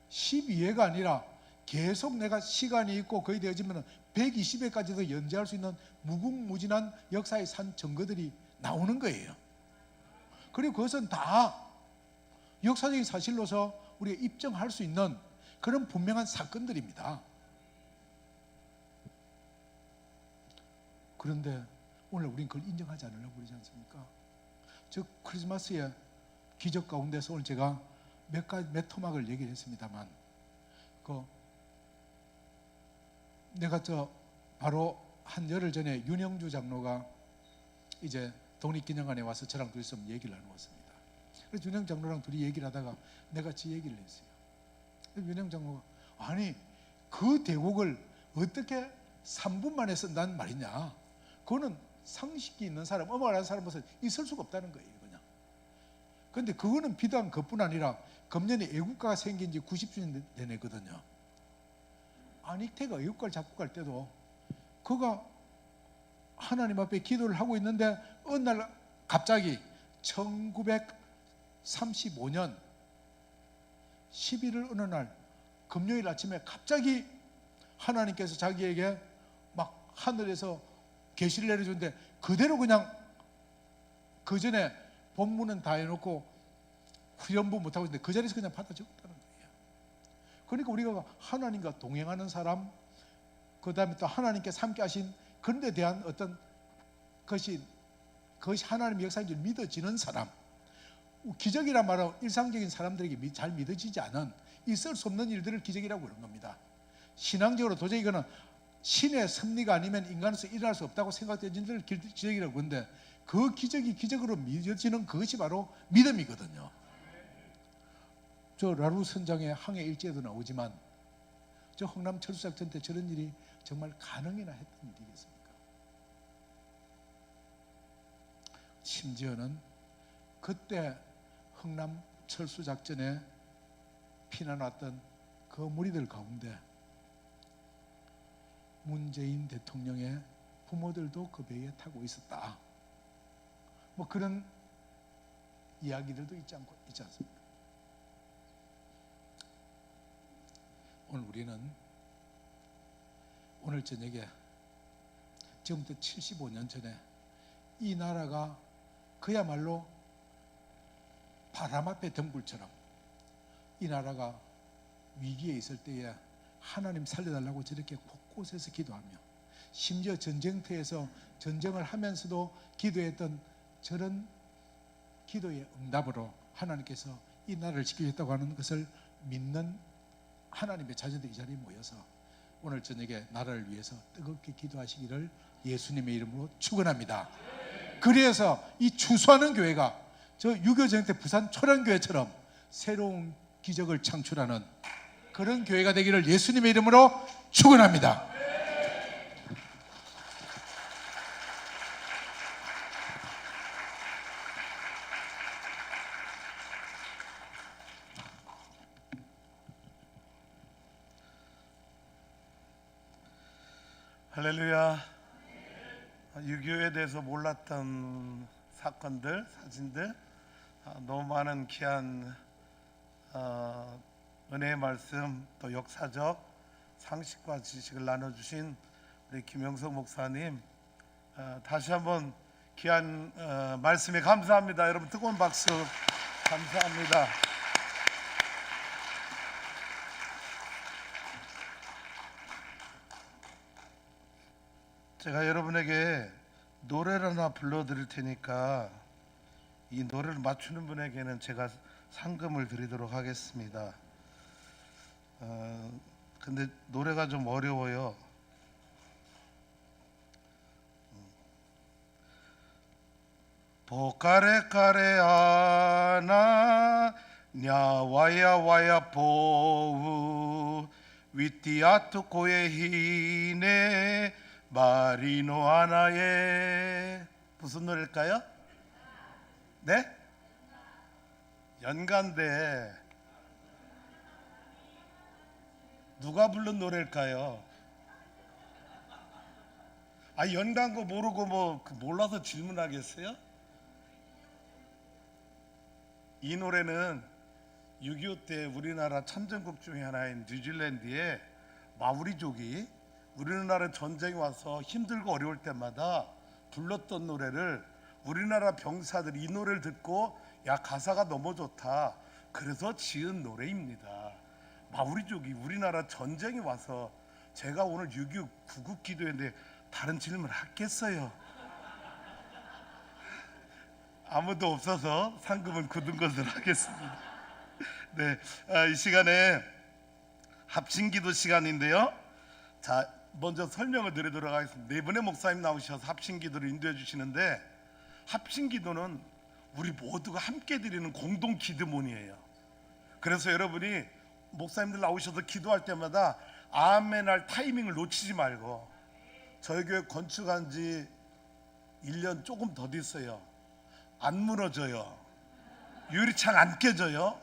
12회가 아니라 계속 내가 시간이 있고 거의 되어지면 120회까지도 연재할 수 있는 무궁무진한 역사의 산 증거들이 나오는 거예요. 그리고 그것은 다 역사적인 사실로서 우리가 입증할 수 있는 그런 분명한 사건들입니다. 그런데 오늘 우리는 그걸 인정하지 않으려고 그러지 않습니까? 즉 크리스마스의 기적 가운데서 오늘 제가 몇 토막을 얘기를 했습니다만, 내가 바로 한 열흘 전에 윤영주 장로가 이제 독립기념관에 와서 저랑 둘이서 얘기를 나누었습니다. 그래서 윤영 장로랑 둘이 얘기를 하다가 내가 지 얘기를 했어요. 윤영 장로가 아니 그 대곡을 어떻게 3분 만에 쓴다는 말이냐, 그거는 상식이 있는 사람, 엄마가 하는 사람으로서 있을 수가 없다는 거예요. 그냥. 그런데 그거는 비단 그뿐 아니라 금년에 애국가가 생긴 지 90주년 된 애거든요. 안익태가 애국가를 잡고 갈 때도 그가 하나님 앞에 기도를 하고 있는데 어느 날 갑자기 1935년 11월 어느 날 금요일 아침에 갑자기 하나님께서 자기에게 막 하늘에서 계시를 내려주는데 그대로 그냥 그 전에 본문은 다 해놓고 후연부 못하고 있는데 그 자리에서 그냥 받아 적었다는 거예요. 그러니까 우리가 하나님과 동행하는 사람, 그 다음에 또 하나님께서 함께 하신 그런 데 대한 어떤 그것이 하나님의 역사인 줄 믿어지는 사람, 기적이란 말은 일상적인 사람들에게 잘 믿어지지 않은 있을 수 없는 일들을 기적이라고 그런 겁니다. 신앙적으로 도저히 이거는 신의 섭리가 아니면 인간으로서 일어날 수 없다고 생각되는 일들을 기적이라고 하는데, 그 기적이 기적으로 믿어지는 그것이 바로 믿음이거든요. 저 라루 선장의 항해 일지에도 나오지만 저 흥남 철수작전 때 저런 일이 정말 가능이나 했던 일이겠습니까? 심지어는 그때 흥남 철수작전에 피난 왔던 그 무리들 가운데 문재인 대통령의 부모들도 그 배에 타고 있었다. 뭐 그런 이야기들도 있지 않습니까? 오늘 우리는 오늘 저녁에 지금부터 75년 전에 이 나라가 그야말로 바람 앞에 덩굴처럼 이 나라가 위기에 있을 때에 하나님 살려달라고 저렇게 곳곳에서 기도하며, 심지어 전쟁터에서 전쟁을 하면서도 기도했던 저런 기도의 응답으로 하나님께서 이 나라를 지키겠다고 하는 것을 믿는 하나님의 자녀들 이 자리에 모여서 오늘 저녁에 나라를 위해서 뜨겁게 기도하시기를 예수님의 이름으로 축원합니다. 그래서 이 추수하는 교회가 저 6.25 전쟁 때 부산 초량교회처럼 새로운 기적을 창출하는 그런 교회가 되기를 예수님의 이름으로 축원합니다. 할렐루야. 6.25에 대해서 몰랐던 사건들, 사진들, 너무 많은 귀한 은혜의 말씀, 또 역사적 상식과 지식을 나눠주신 우리 김영석 목사님, 다시 한번 귀한 말씀에 감사합니다. 여러분 뜨거운 박수 감사합니다. 제가 여러분에게 노래를 하나 불러드릴 테니까 이 노래를 맞추는 분에게는 제가 상금을 드리도록 하겠습니다. 근데 노래가 좀 어려워요. 보카레카레 아나 냐와야 와야 보우 위티아투 코에 히네 마리노 하나에. 무슨 노래일까요? 네? 연간대. 누가 부른 노래일까요? 연간 거 모르고 몰라서 질문하겠어요? 이 노래는 6.25 때 우리나라 천정국 중에 하나인 뉴질랜드의 마우리족이 우리나라 전쟁이 와서 힘들고 어려울 때마다 불렀던 노래를 우리나라 병사들이 이 노래를 듣고 야, 가사가 너무 좋다, 그래서 지은 노래입니다. 마우리족이 우리나라 전쟁이 와서, 제가 오늘 6.25 구국 기도회인데 다른 질문 하겠어요? 아무도 없어서 상금은 굳은 것을 하겠습니다. 네, 이 시간에 합심기도 시간인데요. 자, 먼저 설명을 드리도록 하겠습니다. 네 분의 목사님 나오셔서 합심기도를 인도해 주시는데, 합심기도는 우리 모두가 함께 드리는 공동 기도문이에요. 그래서 여러분이 목사님들 나오셔서 기도할 때마다 아멘 할 타이밍을 놓치지 말고, 저희 교회 건축한 지 1년 조금 더 됐어요. 안 무너져요. 유리창 안 깨져요.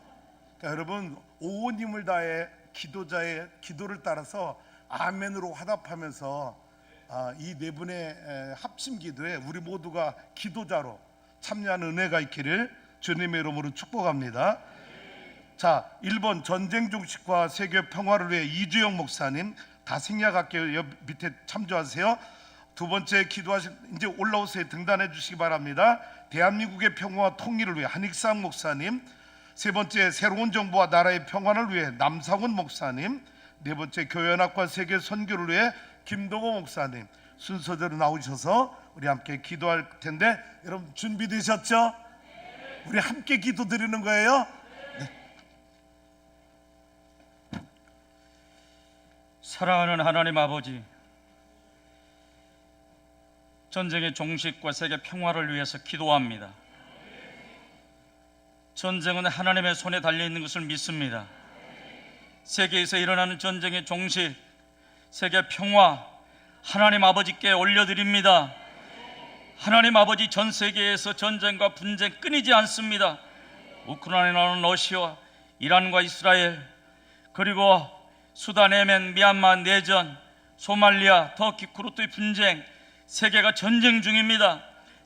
그러니까 여러분 온 힘을 다해 기도자의 기도를 따라서 아멘으로 화답하면서 이 네 분의 합심 기도에 우리 모두가 기도자로 참여하는 은혜가 있기를 주님의 이름으로 축복합니다. 자, 1번 전쟁 종식과 세계 평화를 위해 이주영 목사님 다생략학교 옆 밑에 참조하세요. 두 번째 기도하실, 이제 올라오세요. 등단해 주시기 바랍니다. 대한민국의 평화와 통일을 위해 한익상 목사님, 세 번째, 새로운 정부와 나라의 평화를 위해 남상훈 목사님, 네 번째, 교회연합과 세계 선교를 위해 김동호 목사님 순서대로 나오셔서 우리 함께 기도할 텐데, 여러분 준비되셨죠? 우리 함께 기도드리는 거예요. 사랑하는 하나님 아버지, 전쟁의 종식과 세계 평화를 위해서 기도합니다. 전쟁은 하나님의 손에 달려있는 것을 믿습니다. 세계에서 일어나는 전쟁의 종식, 세계 평화, 하나님 아버지께 올려드립니다. 하나님 아버지, 전 세계에서 전쟁과 분쟁 끊이지 않습니다. 우크라이나는 러시아, 이란과 이스라엘, 그리고 수단, 예멘, 미얀마 내전, 소말리아, 터키, 쿠르트의 분쟁, 세계가 전쟁 중입니다.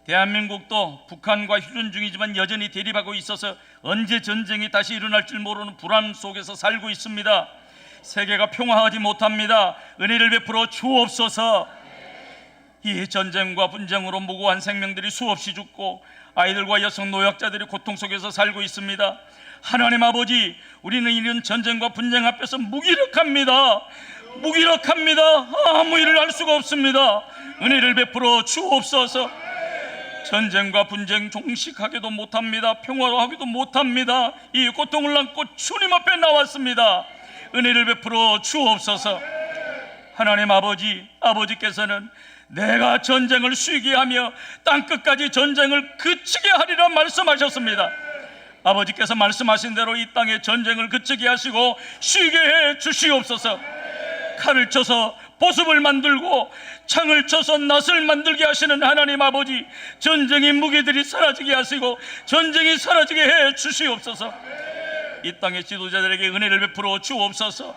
대한민국도 북한과 휴전 중이지만 여전히 대립하고 있어서 언제 전쟁이 다시 일어날 줄 모르는 불안 속에서 살고 있습니다. 세계가 평화하지 못합니다. 은혜를 베풀어 주옵소서. 이 전쟁과 분쟁으로 무고한 생명들이 수없이 죽고 아이들과 여성 노약자들이 고통 속에서 살고 있습니다. 하나님 아버지, 우리는 이런 전쟁과 분쟁 앞에서 무기력합니다. 아무 일을 할 수가 없습니다. 은혜를 베풀어 주옵소서. 전쟁과 분쟁 종식하기도 못합니다. 평화로하기도 못합니다. 이 고통을 안고 주님 앞에 나왔습니다. 은혜를 베풀어 주옵소서. 하나님 아버지, 아버지께서는 내가 전쟁을 쉬게 하며 땅끝까지 전쟁을 그치게 하리라 말씀하셨습니다. 아버지께서 말씀하신 대로 이 땅에 전쟁을 그치게 하시고 쉬게 해 주시옵소서. 칼을 쳐서 보습을 만들고 창을 쳐서 낫을 만들게 하시는 하나님 아버지, 전쟁의 무기들이 사라지게 하시고 전쟁이 사라지게 해 주시옵소서. 이 땅의 지도자들에게 은혜를 베풀어 주옵소서.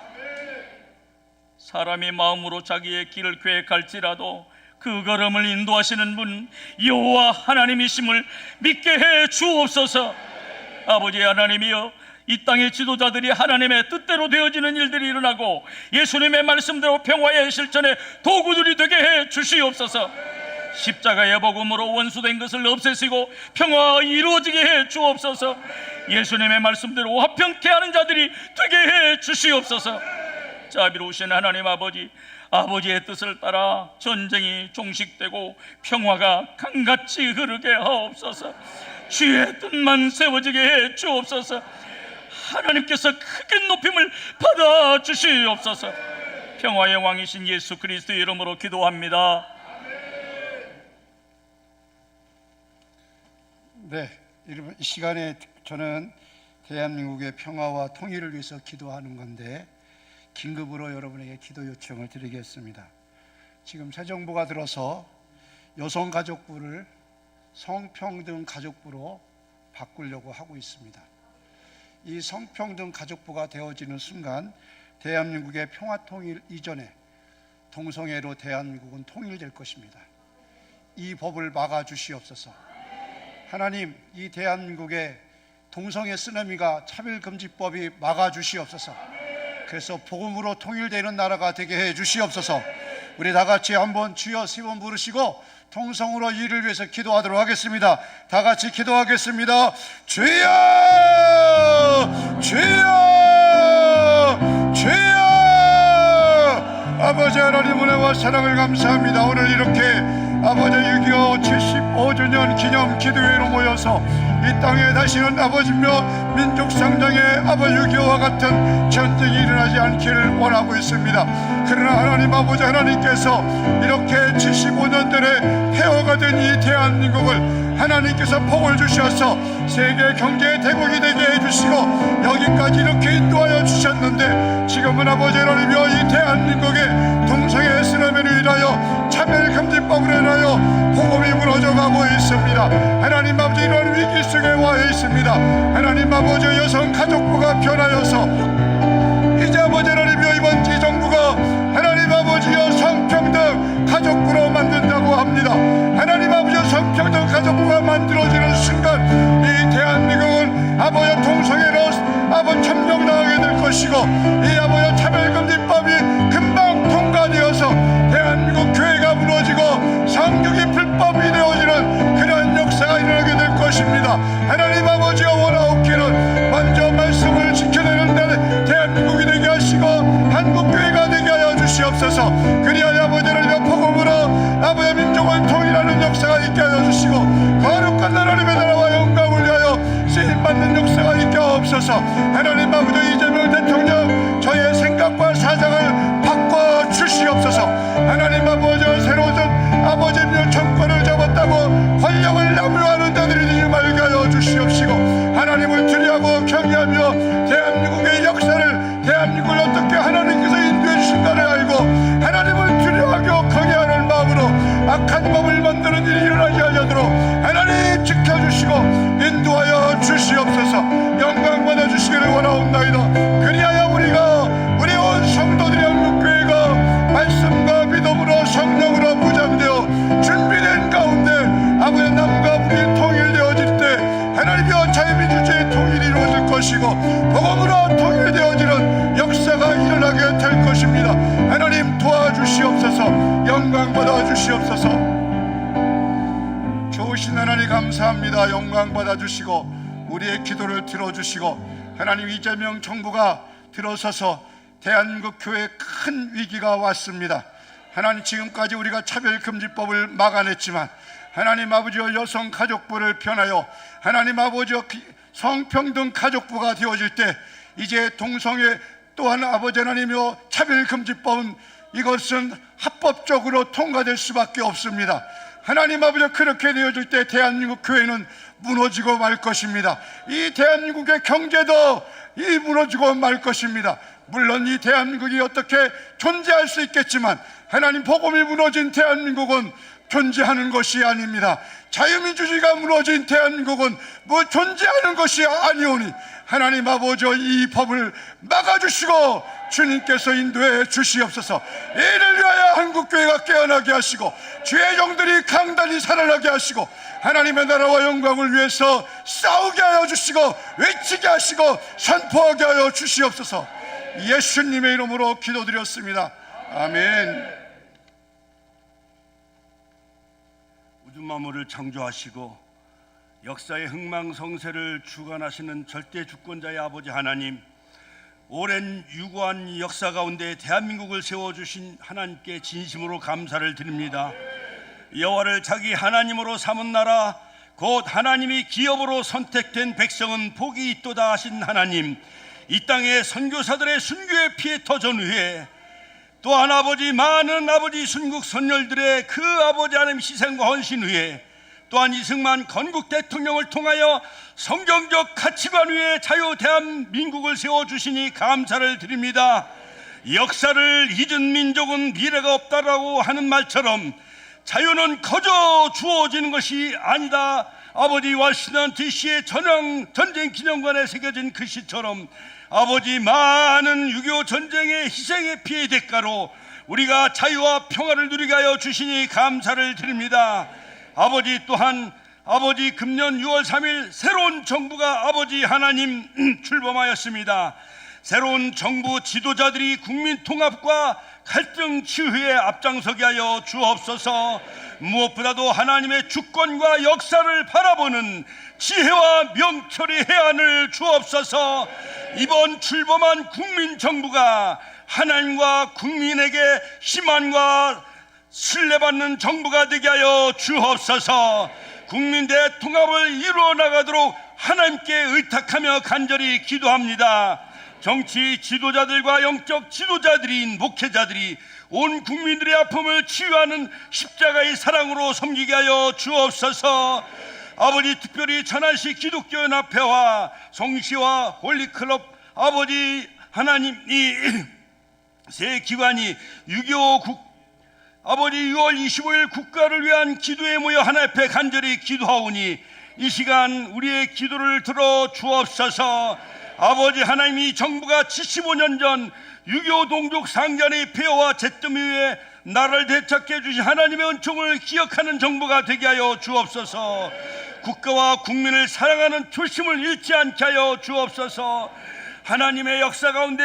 사람이 마음으로 자기의 길을 계획할지라도 그 걸음을 인도하시는 분 여호와 하나님이심을 믿게 해 주옵소서. 아버지 하나님이여, 이 땅의 지도자들이 하나님의 뜻대로 되어지는 일들이 일어나고 예수님의 말씀대로 평화의 실천의 도구들이 되게 해 주시옵소서. 십자가의 복음으로 원수된 것을 없애시고 평화가 이루어지게 해 주옵소서. 예수님의 말씀대로 화평케 하는 자들이 되게 해 주시옵소서. 자비로우신 하나님 아버지, 아버지의 뜻을 따라 전쟁이 종식되고 평화가 강같이 흐르게 하옵소서. 주의 뜻만 세워지게 해 주옵소서. 하나님께서 크게 높임을 받아 주시옵소서. 평화의 왕이신 예수 그리스도의 이름으로 기도합니다. 네, 여러분, 이 시간에 저는 대한민국의 평화와 통일을 위해서 기도하는 건데 긴급으로 여러분에게 기도 요청을 드리겠습니다. 지금 새 정부가 들어서 여성가족부를 성평등 가족부로 바꾸려고 하고 있습니다. 이 성평등 가족부가 되어지는 순간 대한민국의 평화통일 이전에 동성애로 대한민국은 통일될 것입니다. 이 법을 막아주시옵소서. 하나님, 이 대한민국의 동성애 쓰나미가 차별금지법이 막아주시옵소서. 그래서 복음으로 통일되는 나라가 되게 해 주시옵소서. 우리 다 같이 한번 주여 세 번 부르시고 통성으로 이를 위해서 기도하도록 하겠습니다. 다 같이 기도하겠습니다. 주여, 주여, 주여. 아버지 하나님 은혜와 사랑을 감사합니다. 오늘 이렇게 아버지 6.25 75주년 기념 기도회로 모여서 이 땅에 다시는 아버지며 민족상장의 아버지 6.25와 같은 전쟁이 일어나지 않기를 원하고 있습니다. 그러나 하나님 아버지, 하나님께서 이렇게 75년 전에 폐허가 된 이 대한민국을 하나님께서 복을 주셔서 세계 경제의 대국이 되게 해주시고 여기까지 이렇게 인도하여 주셨는데, 지금은 아버지 하나님이여 이 대한민국의 동성애 쓰나미로 인하여 차별금지법으로 인하여 복음이 무너져가고 있습니다. 하나님 아버지, 이런 위기 속에 와 있습니다. 하나님 아버지, 여성가족부가 변하여서 이제 아버지 하나님이여 이번 이 정부가 하나님 아버지여 성평등 가족부로 만든다고 합니다. 하나님 아버지여 성평등 가족부가 만들어지는 순간 이 대한민국은 아버지여 동성애로 아버지 천명당하게 될 것이고, 이 아버지여 차별금지법이 금방 통과되어서 대한민국 교회가 무너지고 성교기 불법이 되어지는 그런 역사가 일어나게 될 것입니다. 하나님 아버지여 원하옵기는 주시옵소서. 그리하여 아버지를 복음으로 아버지 민족을 통일하는 역사가 있게 하여 주시고 거룩한 하나님의 나라와 영광을 위하여 쓰임받는 역사가 있게 하옵소서. 하나님 아버지 이재명 대통령 저의 생각과 사상을 바꿔 주시옵소서. 하나님 아버지 새로운 아버지 정권을 잡았다고 권력을 남용하는 자들이 되지 말게 하여 주시옵시고 하나님을 두려워하고 경외하며 대한민국의 역사를 대한민국을 어떻게 하나님께서 인도해 주신가를 알고 하나님을 두려워하고 경외하는 마음으로 악한 법을 만드는 일이 일어나지 않도록 하나님 지켜주시고 인도하여 주시옵소서. 영광 받아 주시기를 원하옵나이다. 그리하여 우리가 우리 온 성도들의 한국교회가 말씀과 믿음으로 성령으로 무장되어 준비된 가운데 아버지 남과 북이 통일되어질 때 하나님의 자유민주주의의 통일이 이루어질 것이고 복음으로 통일되어지는 역사가 일어나게 될 것입니다. 하나님 도와주시옵소서. 영광 받아 주시옵소서. 좋으신 하나님 감사합니다. 영광 받아 주시고 우리의 기도를 들어주시고 하나님 이재명 정부가 들어서서 대한민국 교회에 큰 위기가 왔습니다. 하나님 지금까지 우리가 차별금지법을 막아냈지만 하나님 아버지여 여성가족부를 펴나여 하나님 아버지여 성평등 가족부가 되어질 때 이제 동성애 또한 아버지 하나님이여 차별금지법은 이것은 합법적으로 통과될 수밖에 없습니다. 하나님 아버지 그렇게 되어질 때 대한민국 교회는 무너지고 말 것입니다. 이 대한민국의 경제도 무너지고 말 것입니다. 물론 이 대한민국이 어떻게 존재할 수 있겠지만 하나님 복음이 무너진 대한민국은 존재하는 것이 아닙니다. 자유민주주의가 무너진 대한민국은 뭐 존재하는 것이 아니오니 하나님 아버지 이 법을 막아주시고 주님께서 인도해 주시옵소서. 이를 위하여 한국교회가 깨어나게 하시고 주의 종들이 강단히 살아나게 하시고 하나님의 나라와 영광을 위해서 싸우게 하여 주시고 외치게 하시고 선포하게 하여 주시옵소서. 예수님의 이름으로 기도드렸습니다. 아멘. 우주 만물을 창조하시고 역사의 흥망성쇠를 주관하시는 절대 주권자의 아버지 하나님, 오랜 유구한 역사 가운데 대한민국을 세워주신 하나님께 진심으로 감사를 드립니다. 여호와를 자기 하나님으로 삼은 나라 곧 하나님이 기업으로 선택된 백성은 복이 있도다 하신 하나님, 이 땅의 선교사들의 순교의 피에 터전 후에 또한 아버지 많은 아버지 순국 선열들의 그 아버지 하나님 희생과 헌신 후에 또한 이승만 건국 대통령을 통하여 성경적 가치관 위에 자유 대한민국을 세워주시니 감사를 드립니다. 역사를 잊은 민족은 미래가 없다라고 하는 말처럼 자유는 거저 주어지는 것이 아니다. 아버지 워싱턴 DC의 전쟁 기념관에 새겨진 글씨처럼 아버지 많은 6.25 전쟁의 희생의 피해의 대가로 우리가 자유와 평화를 누리게 하여 주시니 감사를 드립니다. 아버지 또한 아버지 금년 6월 3일 새로운 정부가 아버지 하나님 출범하였습니다. 새로운 정부 지도자들이 국민 통합과 갈등 치유에 앞장서게 하여 주옵소서. 무엇보다도 하나님의 주권과 역사를 바라보는 지혜와 명철의 해안을 주옵소서. 이번 출범한 국민 정부가 하나님과 국민에게 희망과 신뢰받는 정부가 되게 하여 주옵소서. 국민 대통합을 이루어 나가도록 하나님께 의탁하며 간절히 기도합니다. 정치 지도자들과 영적 지도자들인 목회자들이 온 국민들의 아픔을 치유하는 십자가의 사랑으로 섬기게 하여 주옵소서. 아버지 특별히 천안시 기독교연합회와 성시와 홀리클럽 아버지 하나님 이 세 기관이 6.25 아버지 6월 25일 국가를 위한 기도에 모여 하나 앞에 간절히 기도하오니 이 시간 우리의 기도를 들어 주옵소서. 아버지 하나님, 이 정부가 75년 전 6.25 동족 상잔의 폐허와 잿더미 위에 나라를 되찾게 해주신 하나님의 은총을 기억하는 정부가 되게 하여 주옵소서. 국가와 국민을 사랑하는 초심을 잃지 않게 하여 주옵소서. 하나님의 역사 가운데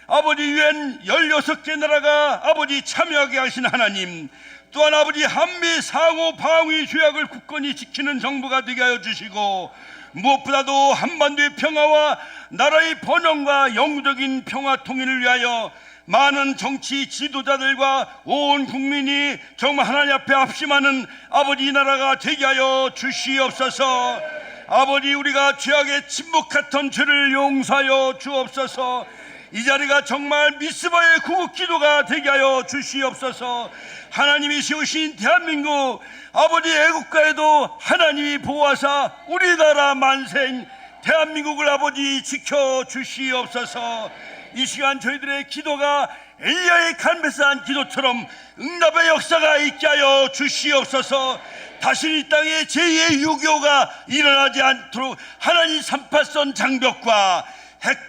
아버지 유엔 16개 나라가 아버지 참여하게 하신 하나님, 또한 아버지 한미 상호 방위 조약을 굳건히 지키는 정부가 되게 하여 주시고, 무엇보다도 한반도의 평화와 나라의 번영과 영구적인 평화 통일을 위하여 많은 정치 지도자들과 온 국민이 정말 하나님 앞에 합심하는 아버지 이 나라가 되게 하여 주시옵소서. 아버지, 우리가 죄악에 침묵했던 죄를 용서하여 주옵소서. 이 자리가 정말 미스바의 구국 기도가 되게 하여 주시옵소서. 하나님이 세우신 대한민국 아버지 애국가에도 하나님이 보호하사 우리나라 만생 대한민국을 아버지 지켜 주시옵소서. 이 시간 저희들의 기도가 엘리야의 간배사한 기도처럼 응답의 역사가 있게 하여 주시옵소서. 다시 이 땅에 제2의 6.25가 일어나지 않도록 하나님 38선 장벽과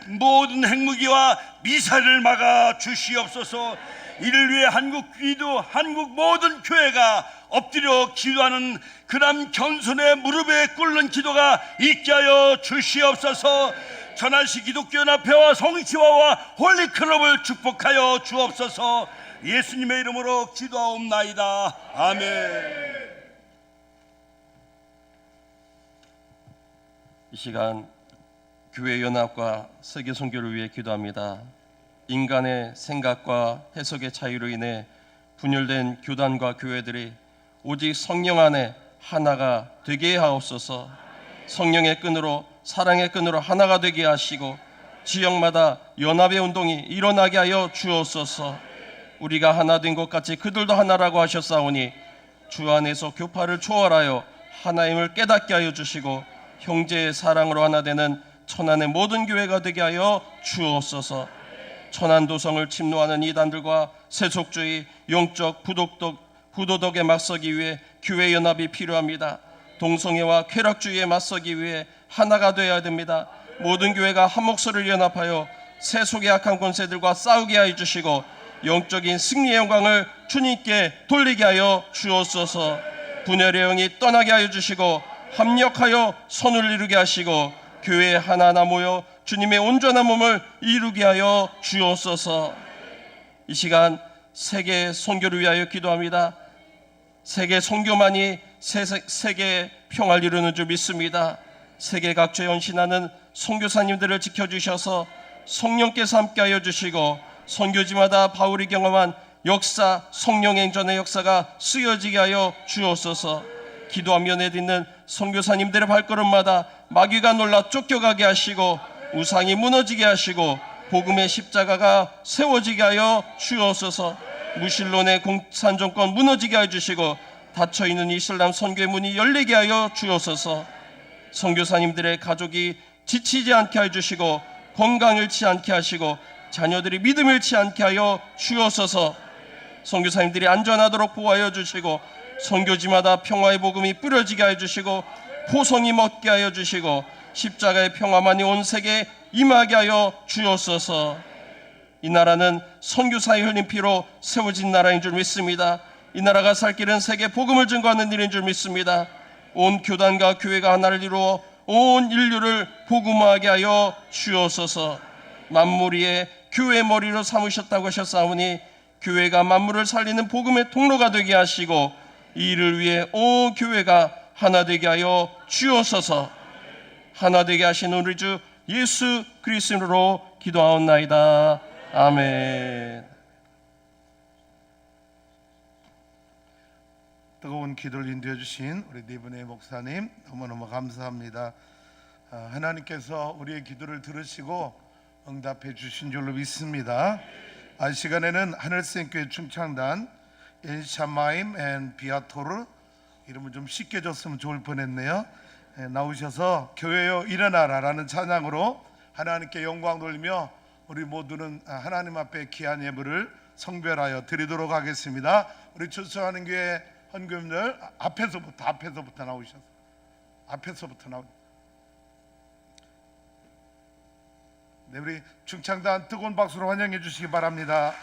모든 핵무기와 미사일을 막아 주시옵소서. 이를 위해 한국 모든 교회가 엎드려 기도하는 그남 겸손의 무릎에 꿇는 기도가 있게 하여 주시옵소서. 천안시 기독교연합회와 성치화와 홀리클럽을 축복하여 주옵소서. 예수님의 이름으로 기도하옵나이다. 아멘. 이 시간 교회 연합과 세계 선교를 위해 기도합니다. 인간의 생각과 해석의 차이로 인해 분열된 교단과 교회들이 오직 성령 안에 하나가 되게 하옵소서. 성령의 끈으로, 사랑의 끈으로 하나가 되게 하시고 지역마다 연합의 운동이 일어나게 하여 주옵소서. 우리가 하나 된 것 같이 그들도 하나라고 하셨사오니 주 안에서 교파를 초월하여 하나임을 깨닫게 하여 주시고 형제의 사랑으로 하나 되는 천안의 모든 교회가 되게 하여 주옵소서. 천안 도성을 침노하는 이단들과 세속주의, 영적 부도덕에 맞서기 위해 교회 연합이 필요합니다. 동성애와 쾌락주의에 맞서기 위해 하나가 되어야 됩니다. 모든 교회가 한 목소리를 연합하여 세속의 악한 권세들과 싸우게 하여 주시고 영적인 승리의 영광을 주님께 돌리게 하여 주옵소서. 분열의 영이 떠나게 하여 주시고 합력하여 선을 이루게 하시고 교회 하나하나 모여 주님의 온전한 몸을 이루게 하여 주옵소서. 이 시간 세계 선교를 위하여 기도합니다. 세계 선교만이 세계의 평화를 이루는 줄 믿습니다. 세계 각처에 헌신하는 선교사님들을 지켜주셔서 성령께서 함께하여 주시고 선교지마다 바울이 경험한 역사, 성령행전의 역사가 쓰여지게 하여 주옵소서. 기도하며 내딛는 선교사님들의 발걸음마다 마귀가 놀라 쫓겨가게 하시고 우상이 무너지게 하시고 복음의 십자가가 세워지게 하여 주옵소서. 무신론의 공산정권 무너지게 하여 주시고 닫혀있는 이슬람 선교의 문이 열리게 하여 주옵소서. 선교사님들의 가족이 지치지 않게 해주시고 건강 잃지 않게 하시고 자녀들이 믿음 잃지 않게 하여 주옵소서. 선교사님들이 안전하도록 보호하여 주시고 선교지마다 평화의 복음이 뿌려지게 하여 주시고 포성이 먹게 하여 주시고 십자가의 평화만이 온 세계에 임하게 하여 주옵소서. 이 나라는 선교사의 흘린 피로 세워진 나라인 줄 믿습니다. 이 나라가 살 길은 세계 복음을 증거하는 일인 줄 믿습니다. 온 교단과 교회가 하나를 이루어 온 인류를 복음화하게 하여 주옵소서. 만물 위에 교회 머리로 삼으셨다고 하셨사오니 교회가 만물을 살리는 복음의 통로가 되게 하시고 이 일을 위해 온 교회가 하나 되게 하여 주옵소서. 하나 되게 하신 우리 주 예수 그리스도로 기도하옵나이다. 아멘. 뜨거운 기도를 인도해 주신 우리 네 분의 목사님 너무너무 감사합니다. 하나님께서 우리의 기도를 들으시고 응답해 주신 줄로 믿습니다. 이 시간에는 하늘샘교회 충창단 엔샤마임 앤 비아토르, 이름을 좀 쉽게 줬으면 좋을 뻔했네요. 나오셔서 교회여 일어나라라는 찬양으로 하나님께 영광 돌리며 우리 모두는 하나님 앞에 귀한 예물을 성별하여 드리도록 하겠습니다. 우리 출석하는 교회 헌금들 앞에서부터 나오셔서 앞에서부터 나오. 네, 우리 충창단 뜨거운 박수로 환영해 주시기 바랍니다.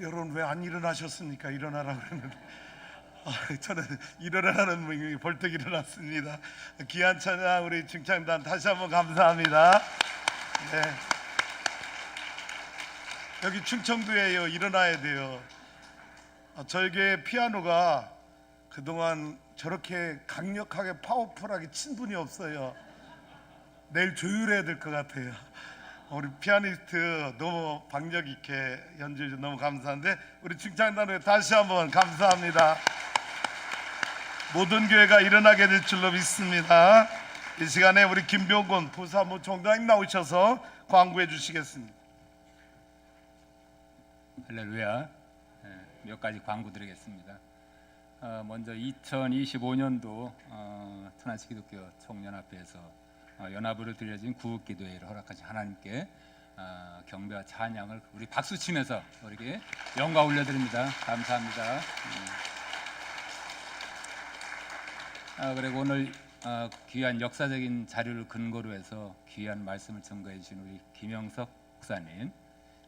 여러분 왜 안 일어나셨습니까? 일어나라고 그러는데 저는 일어나는 분이 벌떡 일어났습니다. 귀한 찬양 우리 중창단 다시 한번 감사합니다. 네. 여기 충청도예요. 일어나야 돼요. 저에게 피아노가 그동안 저렇게 강력하게 파워풀하게 친 분이 없어요. 내일 조율해야 될 것 같아요. 우리 피아니스트 너무 박력 있게 연주해 주셔서 너무 감사한데 우리 중창단에 다시 한번 감사합니다. 모든 교회가 일어나게 될 줄로 믿습니다. 이 시간에 우리 김병곤 부사무 총장님 나오셔서 광고해 주시겠습니다. 할렐루야. 몇 가지 광고 드리겠습니다. 먼저 2025년도 천안시 기독교 총연합회에서 연합으로 드려진 구국기도회를 허락하신 하나님께 경배와 찬양을 우리 박수 치면서 우리에게 영광 올려드립니다. 감사합니다. 그리고 오늘 귀한 역사적인 자료를 근거로 해서 귀한 말씀을 증거해 주신 우리 김영석 목사님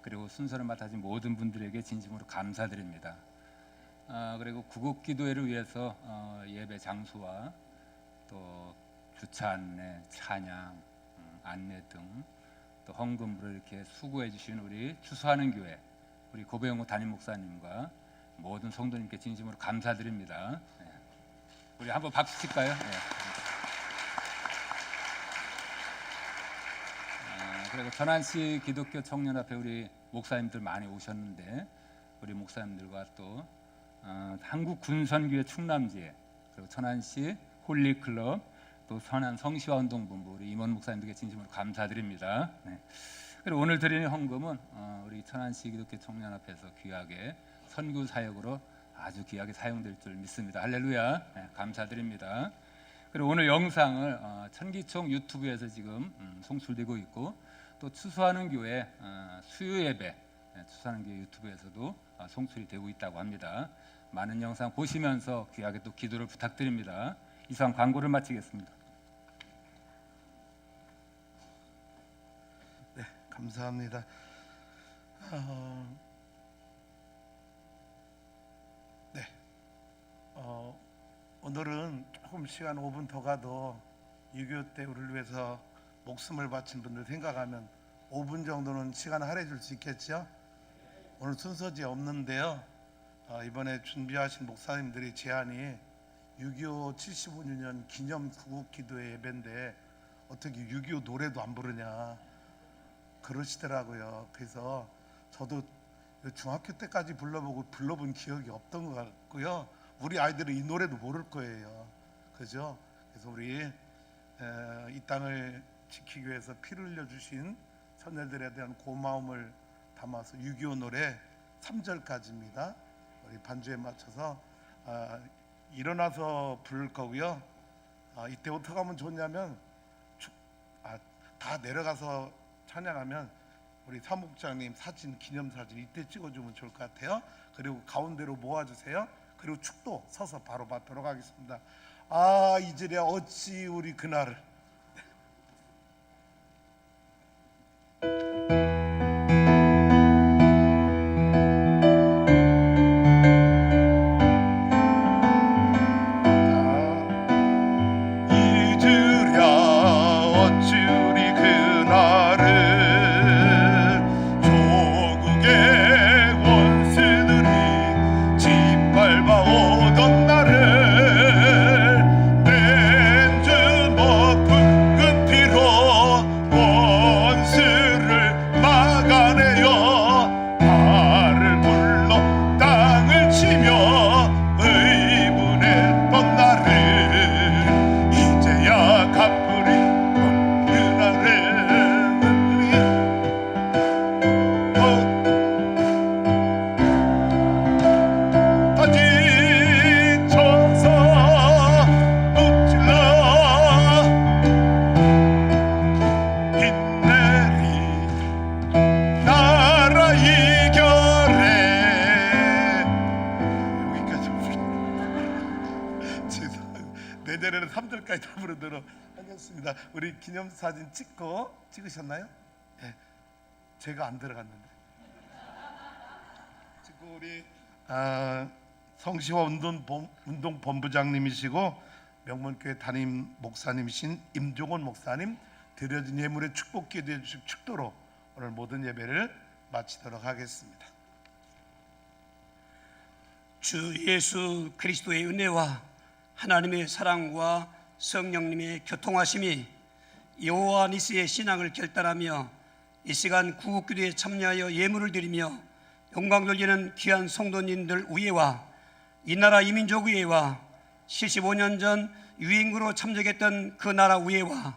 그리고 순서를 맡아준 모든 분들에게 진심으로 감사드립니다. 그리고 구국기도회를 위해서 예배 장소와 또 주차 안내, 찬양, 안내 등 또 헌금으로 이렇게 수고해 주신 우리 추수하는 교회 우리 고배영호 담임 목사님과 모든 성도님께 진심으로 감사드립니다. 네. 우리 한번 박수 칠까요? 네. 그리고 천안시 기독교 청년협회 우리 목사님들 많이 오셨는데 우리 목사님들과 또 한국 군선교회 충남지회 그리고 천안시 홀리클럽 또 천안 성시화운동본부 우리 임원 목사님들께 진심으로 감사드립니다. 네. 그리고 오늘 드리는 헌금은 우리 천안시 기독교 청년협회에서 귀하게 선교 사역으로 아주 귀하게 사용될 줄 믿습니다. 할렐루야. 네, 감사드립니다. 그리고 오늘 영상을 천기총 유튜브에서 지금 송출되고 있고 또 추수하는 교회 수요 예배 추수하는 교회 유튜브에서도 송출이 되고 있다고 합니다. 많은 영상 보시면서 귀하게 또 기도를 부탁드립니다. 이상 광고를 마치겠습니다. 네, 감사합니다. 오늘은 조금 시간 5분 더 가도 6.25 때 우리를 위해서 목숨을 바친 분들 생각하면 5분 정도는 시간 할애해 줄 수 있겠죠? 오늘 순서지 없는데요. 이번에 준비하신 목사님들의 제안이 6.25 75주년 기념 구국 기도회 예배인데 어떻게 6.25 노래도 안 부르냐 그러시더라고요. 그래서 저도 중학교 때까지 불러본 기억이 없던 것 같고요. 우리 아이들은 이 노래도 모를 거예요. 그죠? 그래서 우리 이 땅을 지키기 위해서 피를 흘려주신 선녀들에 대한 고마움을 담아서 6.25 노래 3절까지입니다. 우리 반주에 맞춰서 일어나서 부를 거고요. 이때 어떻게 하면 좋냐면 다 내려가서 찬양하면 우리 사목장님 사진 기념사진 이때 찍어주면 좋을 것 같아요. 그리고 가운데로 모아주세요. 그리고 축도 서서 바로 받도록 하겠습니다. 이제야 어찌 우리 그날을 내년에는 3절까지 다 부르도록 하겠습니다. 우리 기념사진 찍으셨나요? 네, 제가 안 들어갔는데 찍고 우리 성시화 운동본부장님이시고 명문교회 담임 목사님이신 임종원 목사님 드려진 예물의 축복 기도해 주실 축도로 오늘 모든 예배를 마치도록 하겠습니다. 주 예수 그리스도의 은혜와 하나님의 사랑과 성령님의 교통하심이 여호와 니스의 신앙을 결단하며 이 시간 구국기도에 참여하여 예물을 드리며 영광 돌리는 귀한 성도님들 위에와 이 나라 이민족 위에와 75년 전 유인구로 참석했던 그 나라 위에와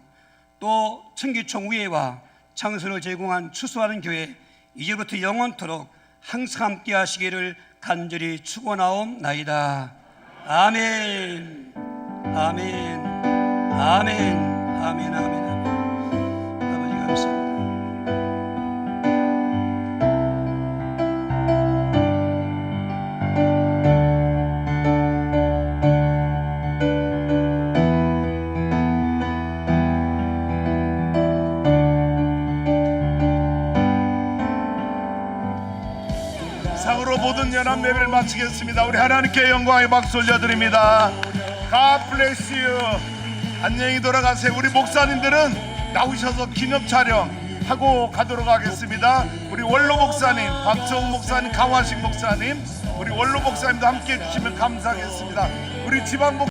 또 청기총 위에와 창소를 제공한 추수하는 교회 이제부터 영원토록 항상 함께 하시기를 간절히 축원하옵나이다. 아멘. 아멘. 아멘. 아멘. 아멘. 아버지 감사합니다. 상으로 모든 연합 예배를 마치겠습니다. 우리 하나님께 영광의 박수 올려드립니다. God bless you. 안녕히 돌아가세요. 우리 목사님들은 나오셔서 기념 촬영 하고 가도록 하겠습니다. 우리 원로 목사님, 박정욱 목사님, 강화식 목사님, 우리 원로 목사님도 함께 해주시면 감사하겠습니다. 우리 지방 목